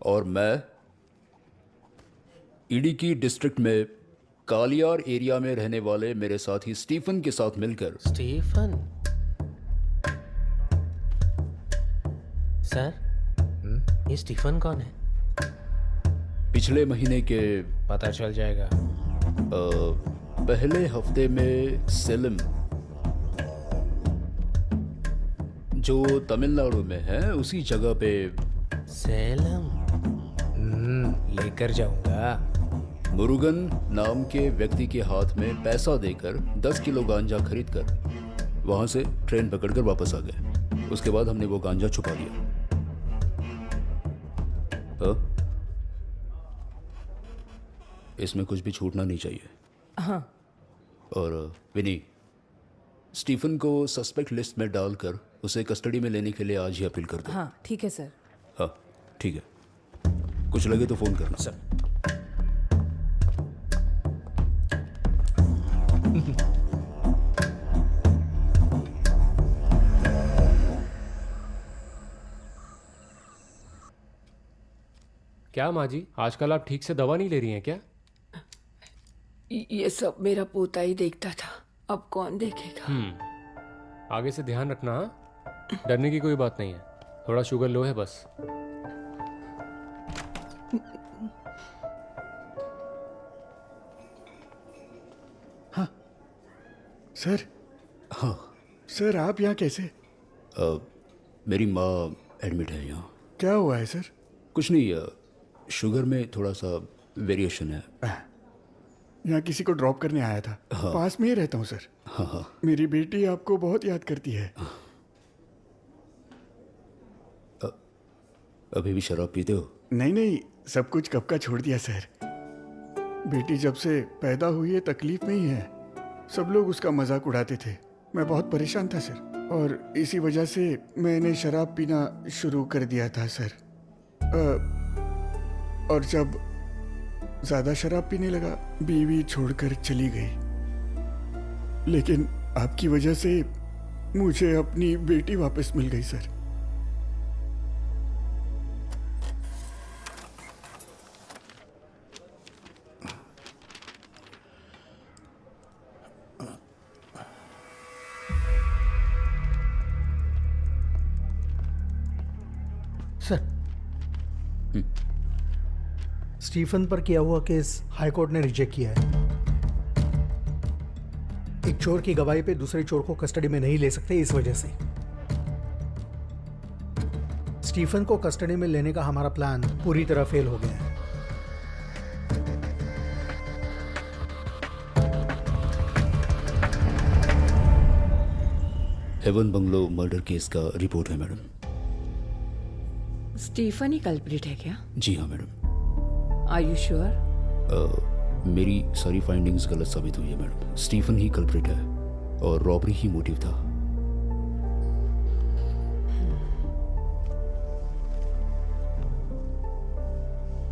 और मैं इडिकी डिस्ट्रिक्ट में कालियार एरिया में रहने वाले मेरे साथी स्टीफन के साथ मिलकर। स्टीफन? सर, ये स्टीफन कौन है? पिछले महीने के पता चल जाएगा। पहले हफ्ते में सेलम, जो तमिलनाडु में है, उसी जगह पे। सेलम? लेकर जाऊंगा। मुरुगन नाम के व्यक्ति के हाथ में पैसा देकर 10 किलो गांजा खरीदकर वहां से ट्रेन पकड़कर वापस आ गए। उसके बाद हमने वो गांजा छुपा लिया। इसमें कुछ भी छूटना नहीं चाहिए। हाँ। और विनी, स्टीफन को सस्पेक्ट लिस्ट में डालकर उसे कस्टडी में लेने के लिए आज ही अपील कर दो। हाँ ठीक है सर। हाँ ठीक है, कुछ लगे तो फोन करना। सर। क्या माँ जी, आजकल आप ठीक से दवा नहीं ले रही हैं क्या? ये सब मेरा पोता ही देखता था, अब कौन देखेगा। आगे से ध्यान रखना। हाँ, डरने की कोई बात नहीं है, थोड़ा शुगर लो है बस। हाँ सर। हाँ सर, आप यहाँ कैसे? मेरी माँ एडमिट है यहाँ। क्या हुआ है सर? कुछ नहीं, शुगर में थोड़ा सा वेरिएशन है। यहाँ किसी को ड्रॉप करने आया था। हाँ। पास में ही रहता हूँ सर। हाँ। मेरी बेटी आपको बहुत याद करती है। अभी भी शराब पीते हो? नहीं नहीं, सब कुछ कब का छोड़ दिया सर। बेटी जब से पैदा हुई है तकलीफ में ही है। सब लोग उसका मजाक उड़ाते थे। मैं बहुत परेशान था सर, और इसी वजह से मैंने शराब पीना शुरू कर दिया था सर। और जब ज्यादा शराब पीने लगा, बीवी छोड़कर चली गई। लेकिन आपकी वजह से मुझे अपनी बेटी वापस मिल गई सर। सर, स्टीफन पर किया हुआ केस हाईकोर्ट ने रिजेक्ट किया है। एक चोर की गवाही पे दूसरे चोर को कस्टडी में नहीं ले सकते, इस वजह से स्टीफन को कस्टडी में लेने का हमारा प्लान पूरी तरह फेल हो गया है। हेवन बंगलो मर्डर केस का रिपोर्ट है मैडम। स्टीफन ही कल्प्रिट है क्या? जी हाँ मैडम। Are you sure? मेरी सारी फाइंडिंग्स गलत साबित हुई है मैडम। स्टीफन ही कल्प्रिट है और रॉबरी ही मोटिव था।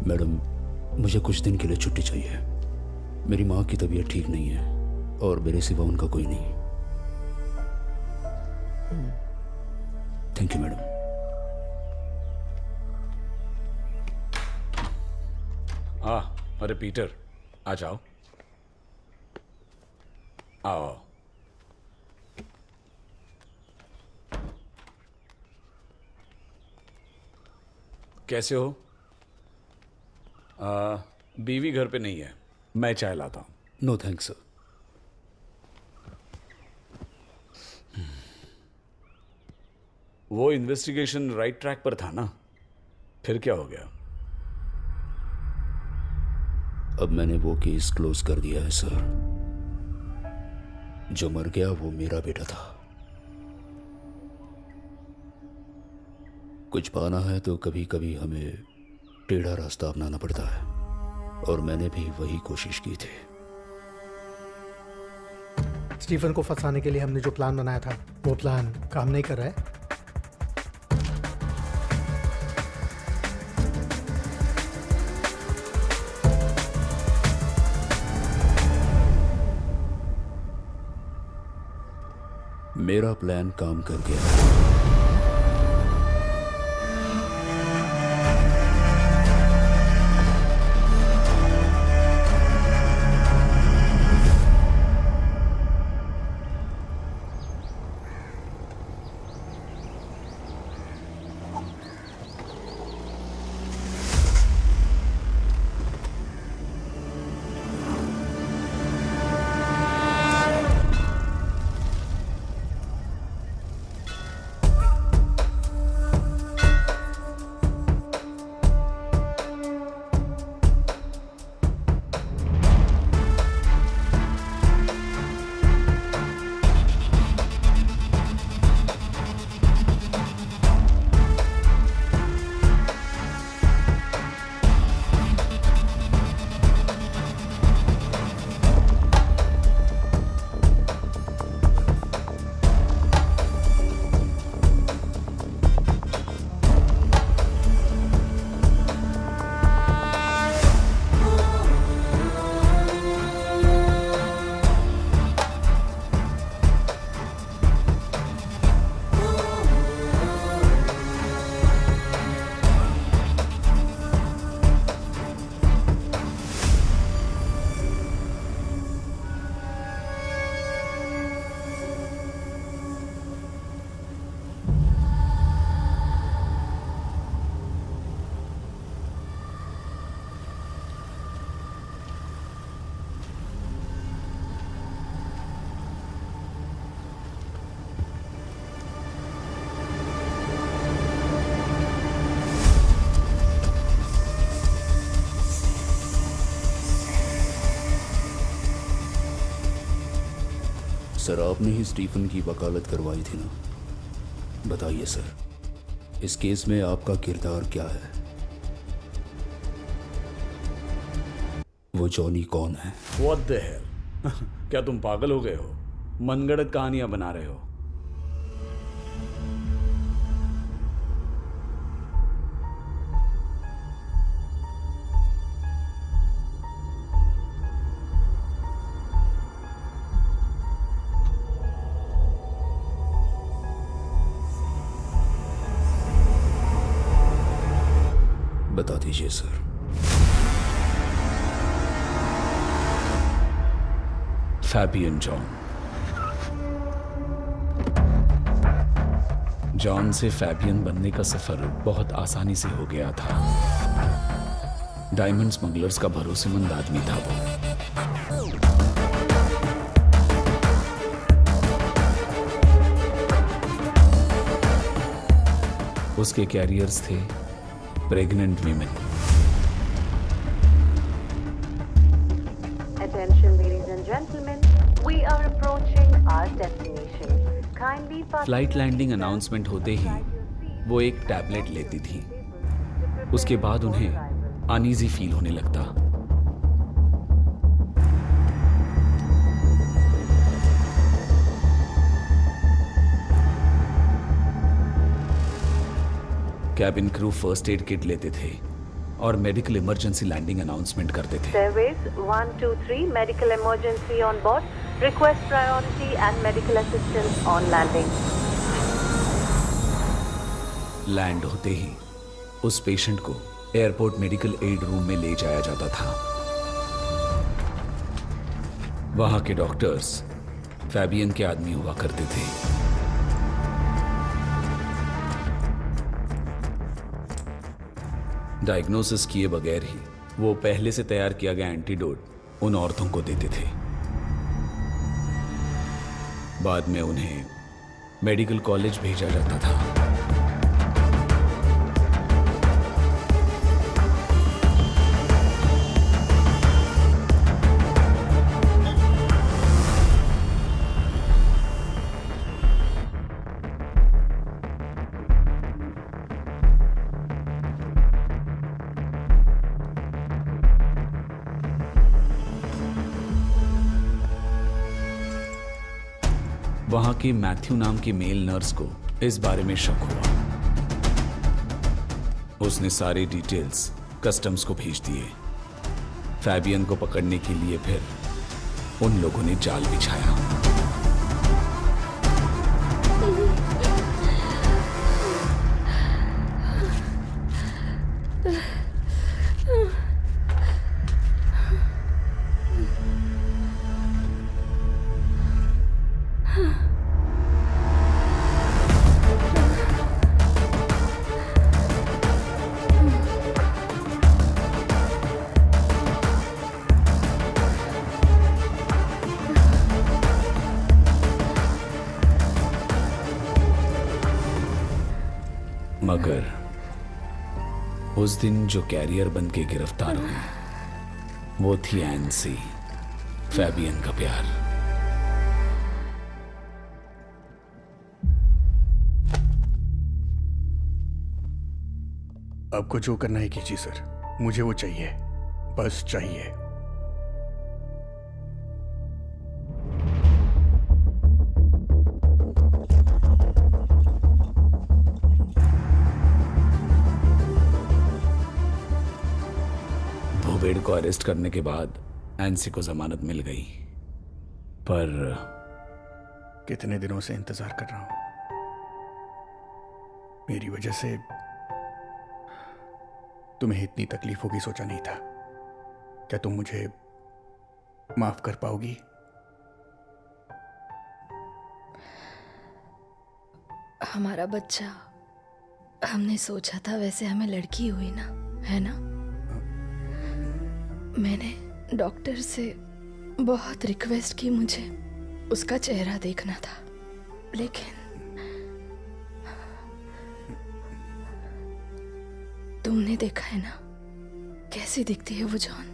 मैडम, मुझे कुछ दिन के लिए छुट्टी चाहिए। मेरी माँ की तबीयत ठीक नहीं है और मेरे सिवा उनका कोई नहीं। Thank you madam. हाँ, अरे पीटर, आ जाओ। आओ। कैसे हो? बीवी घर पे नहीं है, मैं चाय लाता हूं। No thanks sir. वो इन्वेस्टिगेशन राइट ट्रैक पर था ना? फिर क्या हो गया? अब मैंने वो केस क्लोज कर दिया है सर। जो मर गया वो मेरा बेटा था। कुछ पाना है तो कभी कभी हमें टेढ़ा रास्ता अपनाना पड़ता है, और मैंने भी वही कोशिश की थी। स्टीफन को फंसाने के लिए हमने जो प्लान बनाया था वो प्लान काम नहीं कर रहा है। मेरा प्लान काम कर गया। सर, आपने ही स्टीफन की वकालत करवाई थी ना? बताइए सर, इस केस में आपका किरदार क्या है? वो जॉनी कौन है? What the hell? क्या तुम पागल हो गए हो? मनगढ़ंत कहानियां बना रहे हो। बता दीजिए सर। फैबियन जॉन से फैबियन बनने का सफर बहुत आसानी से हो गया था। डायमंड स्मगलर्स का भरोसेमंद आदमी था वो। उसके कैरियर्स थे pregnant women. Attention ladies and gentlemen, we are approaching our destination. Kindly flight landing announcement होते ही वो एक टैबलेट लेती थी। उसके बाद उन्हें अनईजी फील होने लगता। Cabin crew first aid kit लेते थे और मेडिकल इमरजेंसी लैंडिंग अनाउंसमेंट करते थे। Service 123 medical emergency on board. Request priority and medical assistance on landing. Land होते ही उस पेशेंट को एयरपोर्ट मेडिकल एड रूम में ले जाया जाता था। वहां के डॉक्टर्स फैबियन के आदमी हुआ करते थे। डायग्नोसिस किए बगैर ही वो पहले से तैयार किया गया एंटीडोट उन औरतों को देते थे। बाद में उन्हें मेडिकल कॉलेज भेजा जाता था। वहां की मैथ्यू नाम की मेल नर्स को इस बारे में शक हुआ। उसने सारे डिटेल्स कस्टम्स को भेज दिए। फैबियन को पकड़ने के लिए फिर उन लोगों ने जाल बिछाया। मगर उस दिन जो कैरियर बन के गिरफ्तार हुई वो थी एनसी, फैबियन का प्यार। आपको जो करना है कीजिए सर, मुझे वो चाहिए, बस चाहिए। भूबेड़ को अरेस्ट करने के बाद एनसी को जमानत मिल गई, पर कितने दिनों से इंतजार कर रहा हूं। मेरी वजह से तुम्हें इतनी तकलीफ होगी सोचा नहीं था। क्या तुम मुझे माफ कर पाओगी? हमारा बच्चा, हमने सोचा था वैसे हमें लड़की हुई ना, है ना? मैंने डॉक्टर से बहुत रिक्वेस्ट की, मुझे उसका चेहरा देखना था, लेकिन तुमने देखा है ना कैसी दिखती है वो जॉन।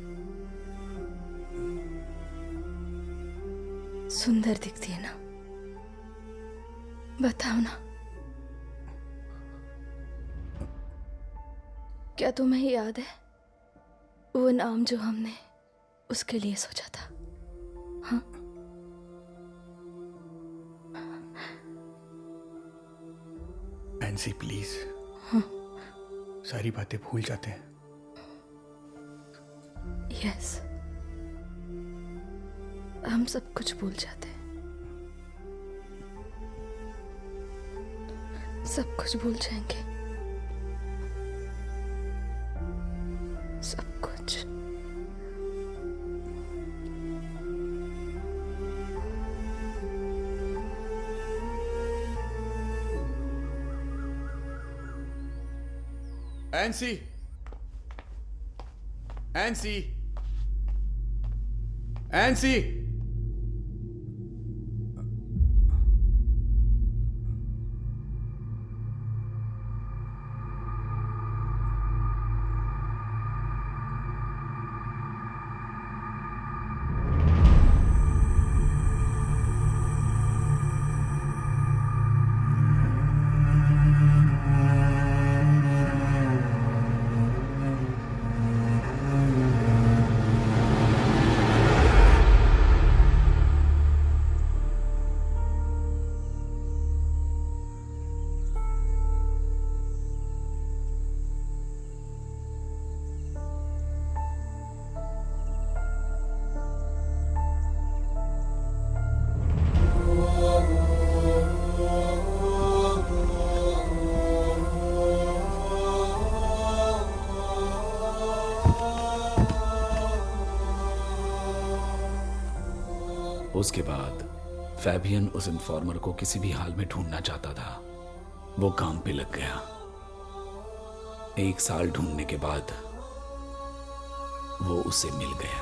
सुंदर दिखती है ना? बताओ ना, क्या तुम्हें याद है वो नाम जो हमने उसके लिए सोचा था? हाँ, एनसी प्लीज। हाँ। सारी बातें भूल जाते हैं। यस, हम सब कुछ भूल जाते हैं, सब कुछ भूल जाएंगे, सब कुछ। एनसी, एनसी, एनसी, उसके बाद फैबियन उस इन्फॉर्मर को किसी भी हाल में ढूंढना चाहता था। वो काम पे लग गया। 1 साल ढूंढने के बाद वो उसे मिल गया।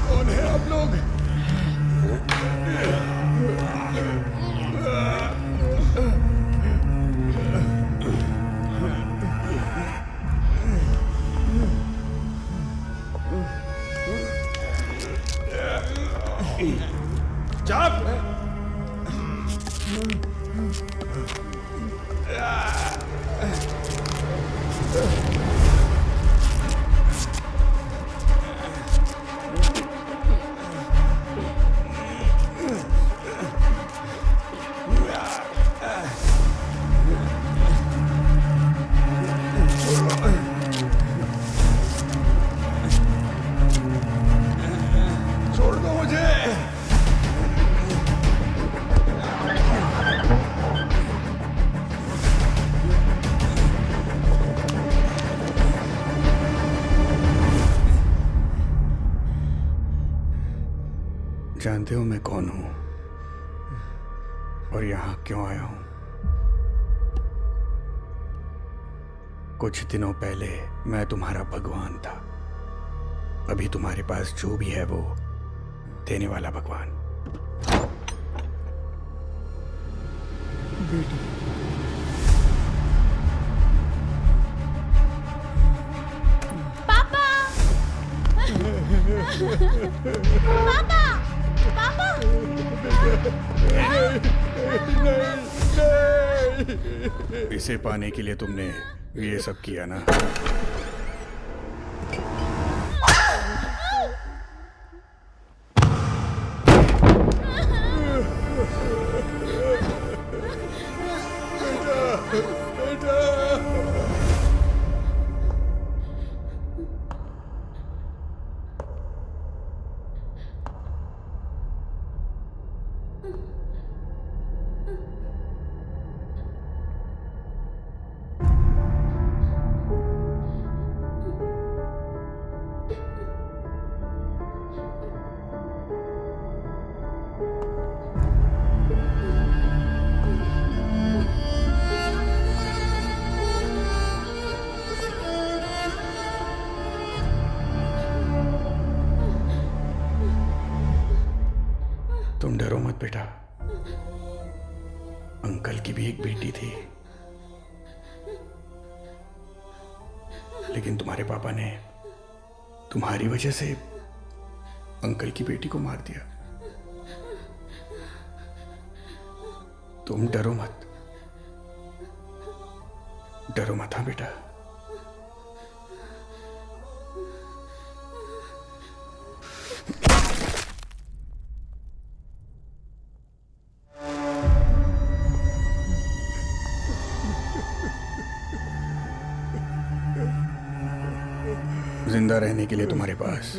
कौन है आप लोग? छोड़ दो मुझे। जानते हो मैं कौन हूं और यहां क्यों आया हूं? कुछ दिनों पहले मैं तुम्हारा भगवान था। अभी तुम्हारे पास जो भी है वो देने वाला भगवान। बेटी, पापा! पापा! पापा! इसे पाने के लिए तुमने ये सब किया ना? तुम डरो मत बेटा। अंकल की भी एक बेटी थी, लेकिन तुम्हारे पापा ने तुम्हारी वजह से अंकल की बेटी को मार दिया। तुम डरो मत, डरो मत। हाँ बेटा। जिंदा रहने के लिए तुम्हारे पास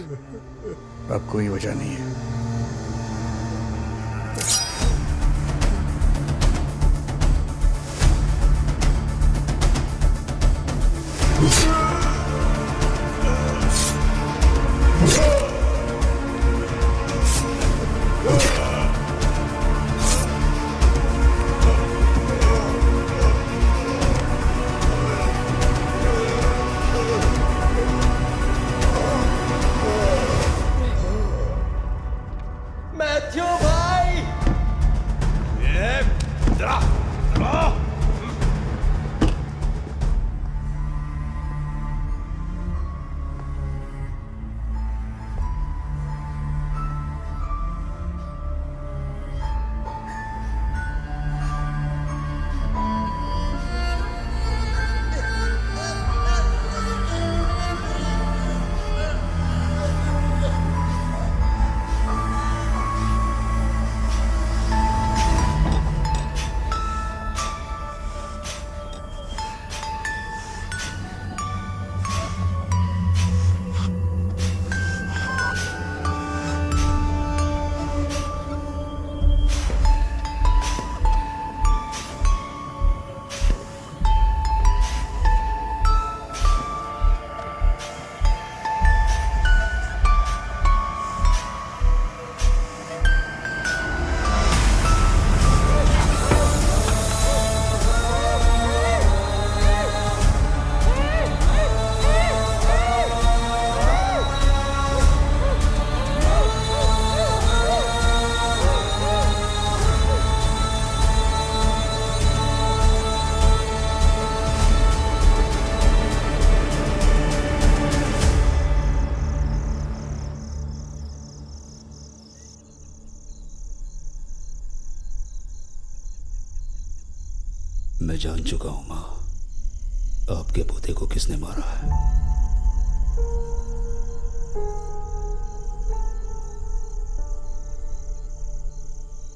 अब कोई वजह नहीं है। मैं जान चुका हूं माँ, आपके पोते को किसने मारा है।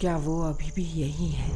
क्या वो अभी भी यही है?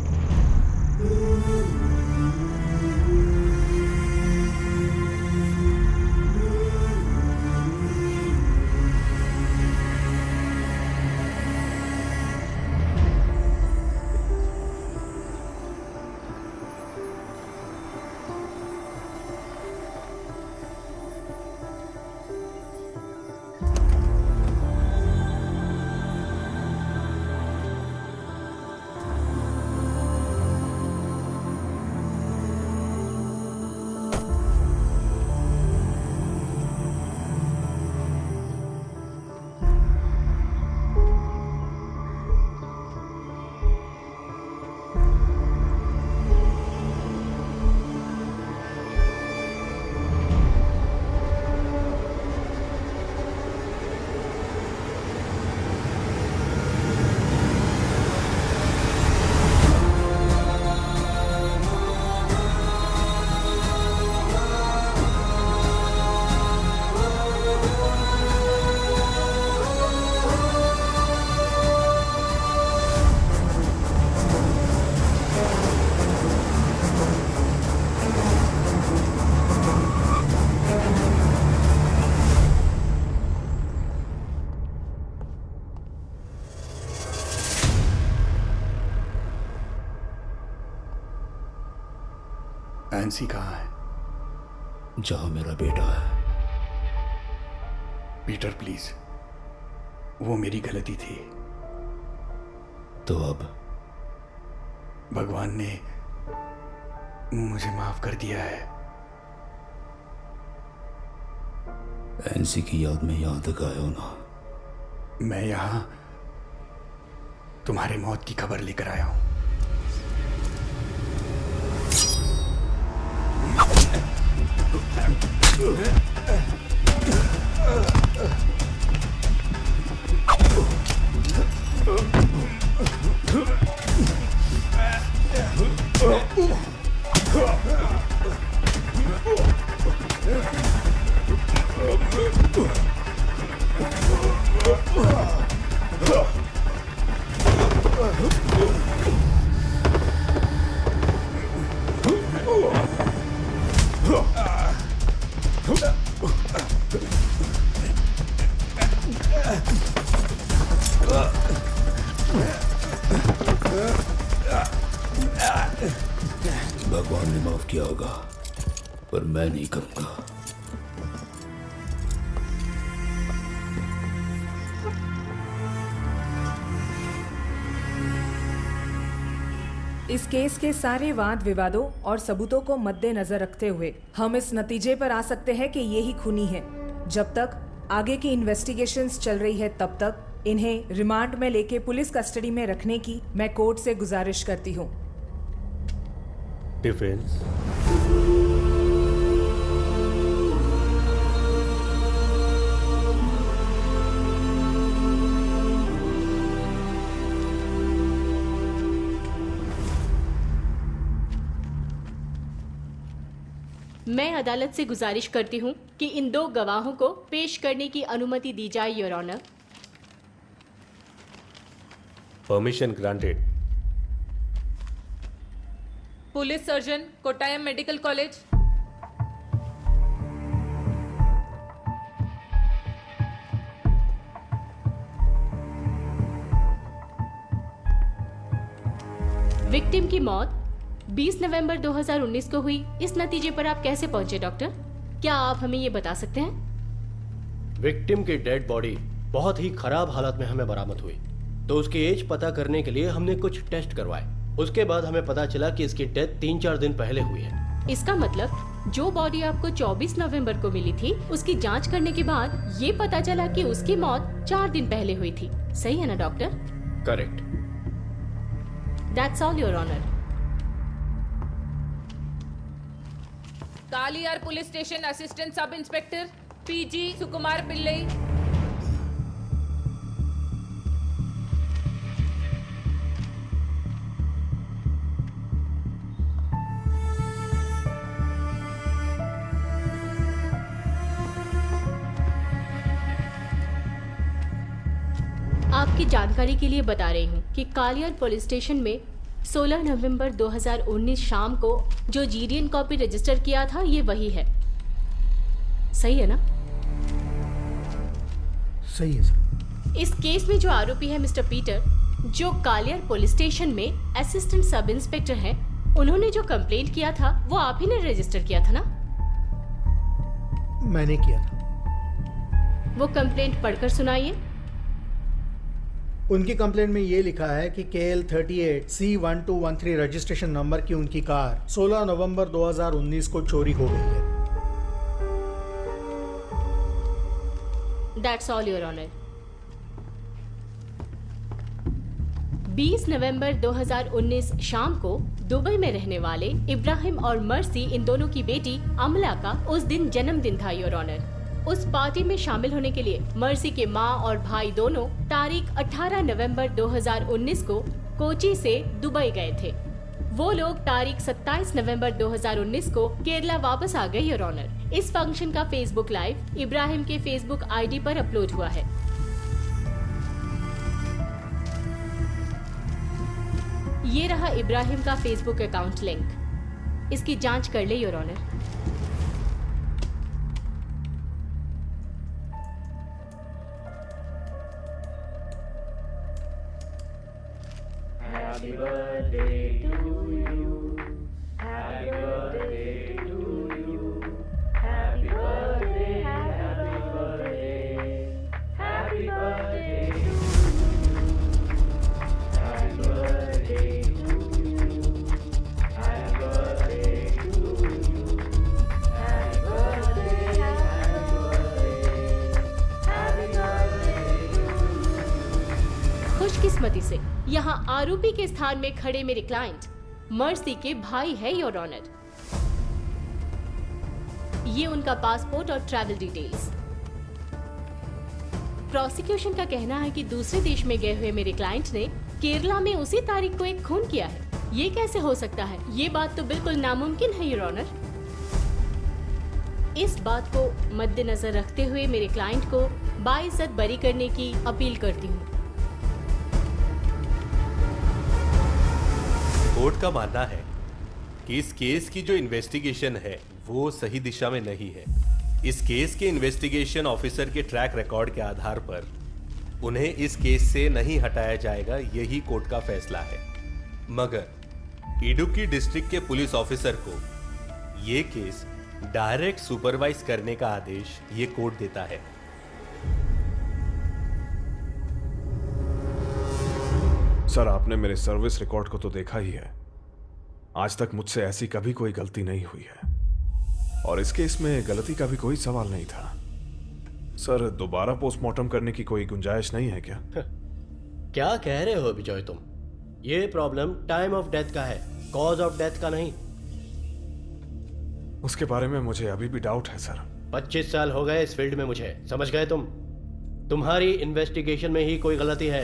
एनसी कहाँ है? जहां मेरा बेटा है। पीटर प्लीज, वो मेरी गलती थी। तो अब भगवान ने मुझे माफ कर दिया है। एनसी की याद में यहां तक आए हो ना? मैं यहां तुम्हारे मौत की खबर लेकर आया हूं। भगवान ने माफ किया होगा, पर मैं नहीं करूंगा। इस केस के सारे वाद विवादों और सबूतों को मद्देनजर रखते हुए हम इस नतीजे पर आ सकते हैं कि ये ही खूनी है। जब तक आगे की इन्वेस्टिगेशंस चल रही है तब तक इन्हें रिमांड में लेके पुलिस कस्टडी में रखने की मैं कोर्ट से गुजारिश करती हूँ। डिफेंस। मैं अदालत से गुजारिश करती हूं कि इन दो गवाहों को पेश करने की अनुमति दी जाए, your honour. Permission granted. Police surgeon, Kottayam medical college. Victim की मौत 20 नवंबर 2019 को हुई। इस नतीजे पर आप कैसे पहुंचे डॉक्टर? क्या आप हमें ये बता सकते हैं? विक्टिम की डेड बॉडी बहुत ही खराब हालत में हमें बरामद हुई, तो उसकी एज पता करने के लिए हमने कुछ टेस्ट करवाए। उसके बाद हमें पता चला कि इसकी डेथ 3-4 दिन पहले हुई है। इसका मतलब जो बॉडी आपको 24 नवंबर को मिली थी, उसकी जांच करने के बाद ये पता चला कि उसकी मौत 4 दिन पहले हुई थी। सही है ना doctor? Correct. That's all your honour. Kaliyar police station assistant sub inspector PG Sukumar Pillai. आपकी जानकारी के लिए बता रही हूँ कि कालियर पुलिस स्टेशन में 16 नवंबर 2019 शाम को जो जीडीएन कॉपी रजिस्टर किया था ये वही है, सही है ना? सही है सर। इस केस में जो आरोपी है मिस्टर पीटर, जो कालियर पुलिस स्टेशन में असिस्टेंट सब इंस्पेक्टर हैं, उन्होंने जो कंप्लेंट किया था वो आप ही ने रजिस्टर किया था ना? मैंने किया था। वो कंप्लेंट पढ़कर सुनाइए। उनकी कंप्लेंट में ये लिखा है कि KL 38 C1213 रजिस्ट्रेशन नंबर की उनकी कार 16 नवंबर 2019 को चोरी हो गई है। That's all, Your Honor. 20 नवंबर 2019 शाम को दुबई में रहने वाले इब्राहिम और मर्सी, इन दोनों की बेटी अमला का उस दिन जन्मदिन था, योर ऑनर। उस पार्टी में शामिल होने के लिए मर्सी के माँ और भाई दोनों तारीख 18 नवंबर 2019 को कोची से दुबई गए थे। वो लोग तारीख 27 नवंबर 2019 को केरला वापस आ गए, योर ऑनर। इस फंक्शन का फेसबुक लाइव इब्राहिम के फेसबुक आईडी पर अपलोड हुआ है। ये रहा इब्राहिम का फेसबुक अकाउंट लिंक, इसकी जांच कर ले, your honour. Happy birthday to you. Happy birthday to you. Happy birthday, happy birthday. Happy birthday to you. Happy birthday to you. Happy birthday to you. Happy birthday, happy birthday. Happy birthday to you. खुशकिस्मती से यहाँ आरोपी के स्थान में खड़े मेरे client mercy के भाई है, योर ऑनर। ये उनका पासपोर्ट और ट्रैवल डिटेल्स। प्रोसिक्यूशन का कहना है कि दूसरे देश में गए हुए मेरे क्लाइंट ने केरला में उसी तारीख को एक खून किया है। ये कैसे हो सकता है? ये बात तो बिल्कुल नामुमकिन है, योर ऑनर। इस बात को मद्देनजर रखते हुए मेरे क्लाइंट को बाइज्जत बरी करने की अपील करती हूँ। कोर्ट का मानना है कि इस केस की जो इन्वेस्टिगेशन है वो सही दिशा में नहीं है। इस केस के इन्वेस्टिगेशन ऑफिसर के ट्रैक रिकॉर्ड के आधार पर उन्हें इस केस से नहीं हटाया जाएगा, यही कोर्ट का फैसला है। मगर इडुक्की डिस्ट्रिक्ट के पुलिस ऑफिसर को ये केस डायरेक्ट सुपरवाइज करने का आदेश ये कोर्ट देता है। सर, आपने मेरे सर्विस रिकॉर्ड को तो देखा ही है। आज तक मुझसे ऐसी कभी कोई गलती नहीं हुई है और इस केस में गलती का भी कोई सवाल नहीं था। सर, दोबारा पोस्टमार्टम करने की कोई गुंजाइश नहीं है क्या? क्या कह रहे हो विजय तुम? ये प्रॉब्लम टाइम ऑफ डेथ का है, कॉज ऑफ डेथ का नहीं। उसके बारे में मुझे अभी भी डाउट है सर। 25 साल हो गए इस फील्ड में मुझे, समझ गए तुम? तुम्हारी इन्वेस्टिगेशन में ही कोई गलती है।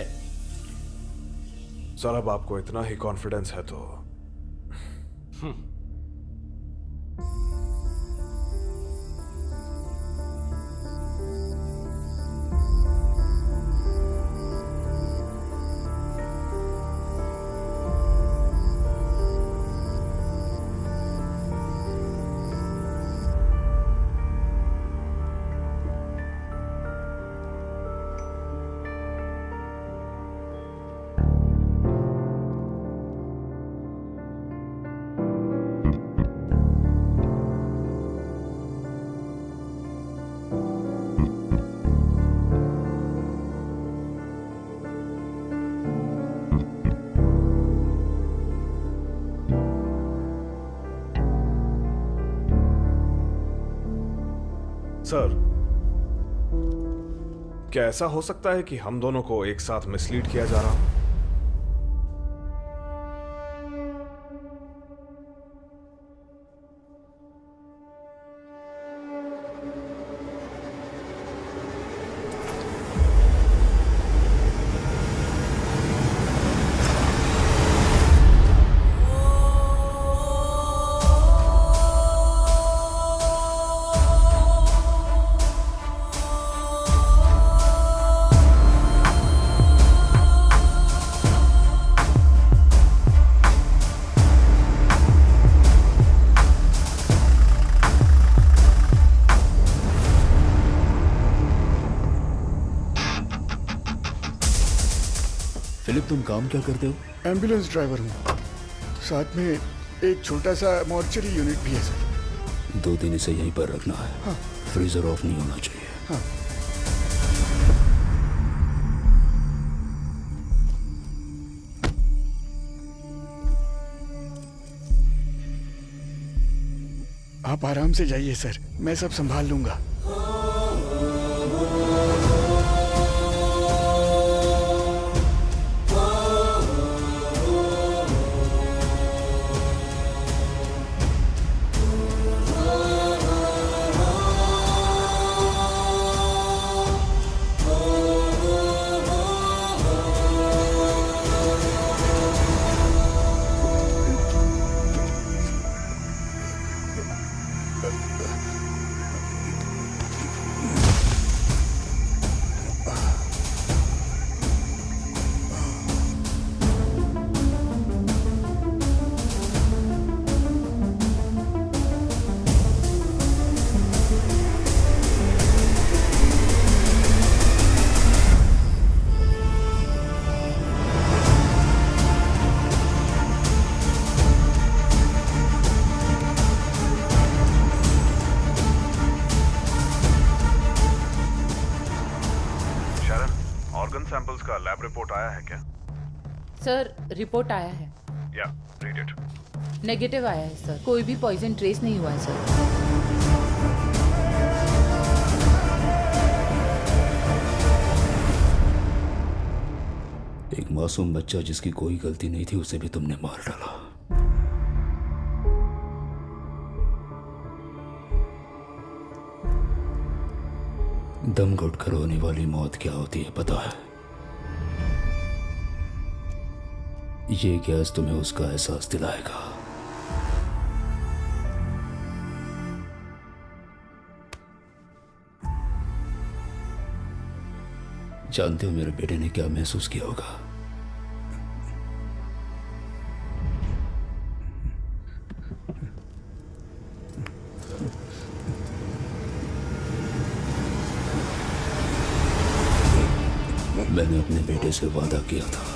सर, अब आपको इतना ही कॉन्फिडेंस है तो सर, क्या ऐसा हो सकता है कि हम दोनों को एक साथ मिसलीड किया जा रहा हो? फिलिप, तुम काम क्या करते हो? एम्बुलेंस ड्राइवर हूँ, साथ में एक छोटा सा मॉर्चरी यूनिट भी है सर। 2 दिन इसे यहीं पर रखना है। हाँ। फ्रीजर ऑफ नहीं होना चाहिए। हाँ। आप आराम से जाइए सर, मैं सब संभाल लूंगा। सैंपल्स का लैब रिपोर्ट आया है क्या? सर, रिपोर्ट आया है। या, रीड इट। नेगेटिव आया है सर, कोई भी पॉइजन ट्रेस नहीं हुआ है सर। एक मासूम बच्चा जिसकी कोई गलती नहीं थी, उसे भी तुमने मार डाला। दम घुटकर होने वाली मौत क्या होती है पता है? ये गैस तुम्हें उसका एहसास दिलाएगा। जानते हो मेरे बेटे ने क्या महसूस किया होगा? मैंने अपने बेटे से वादा किया था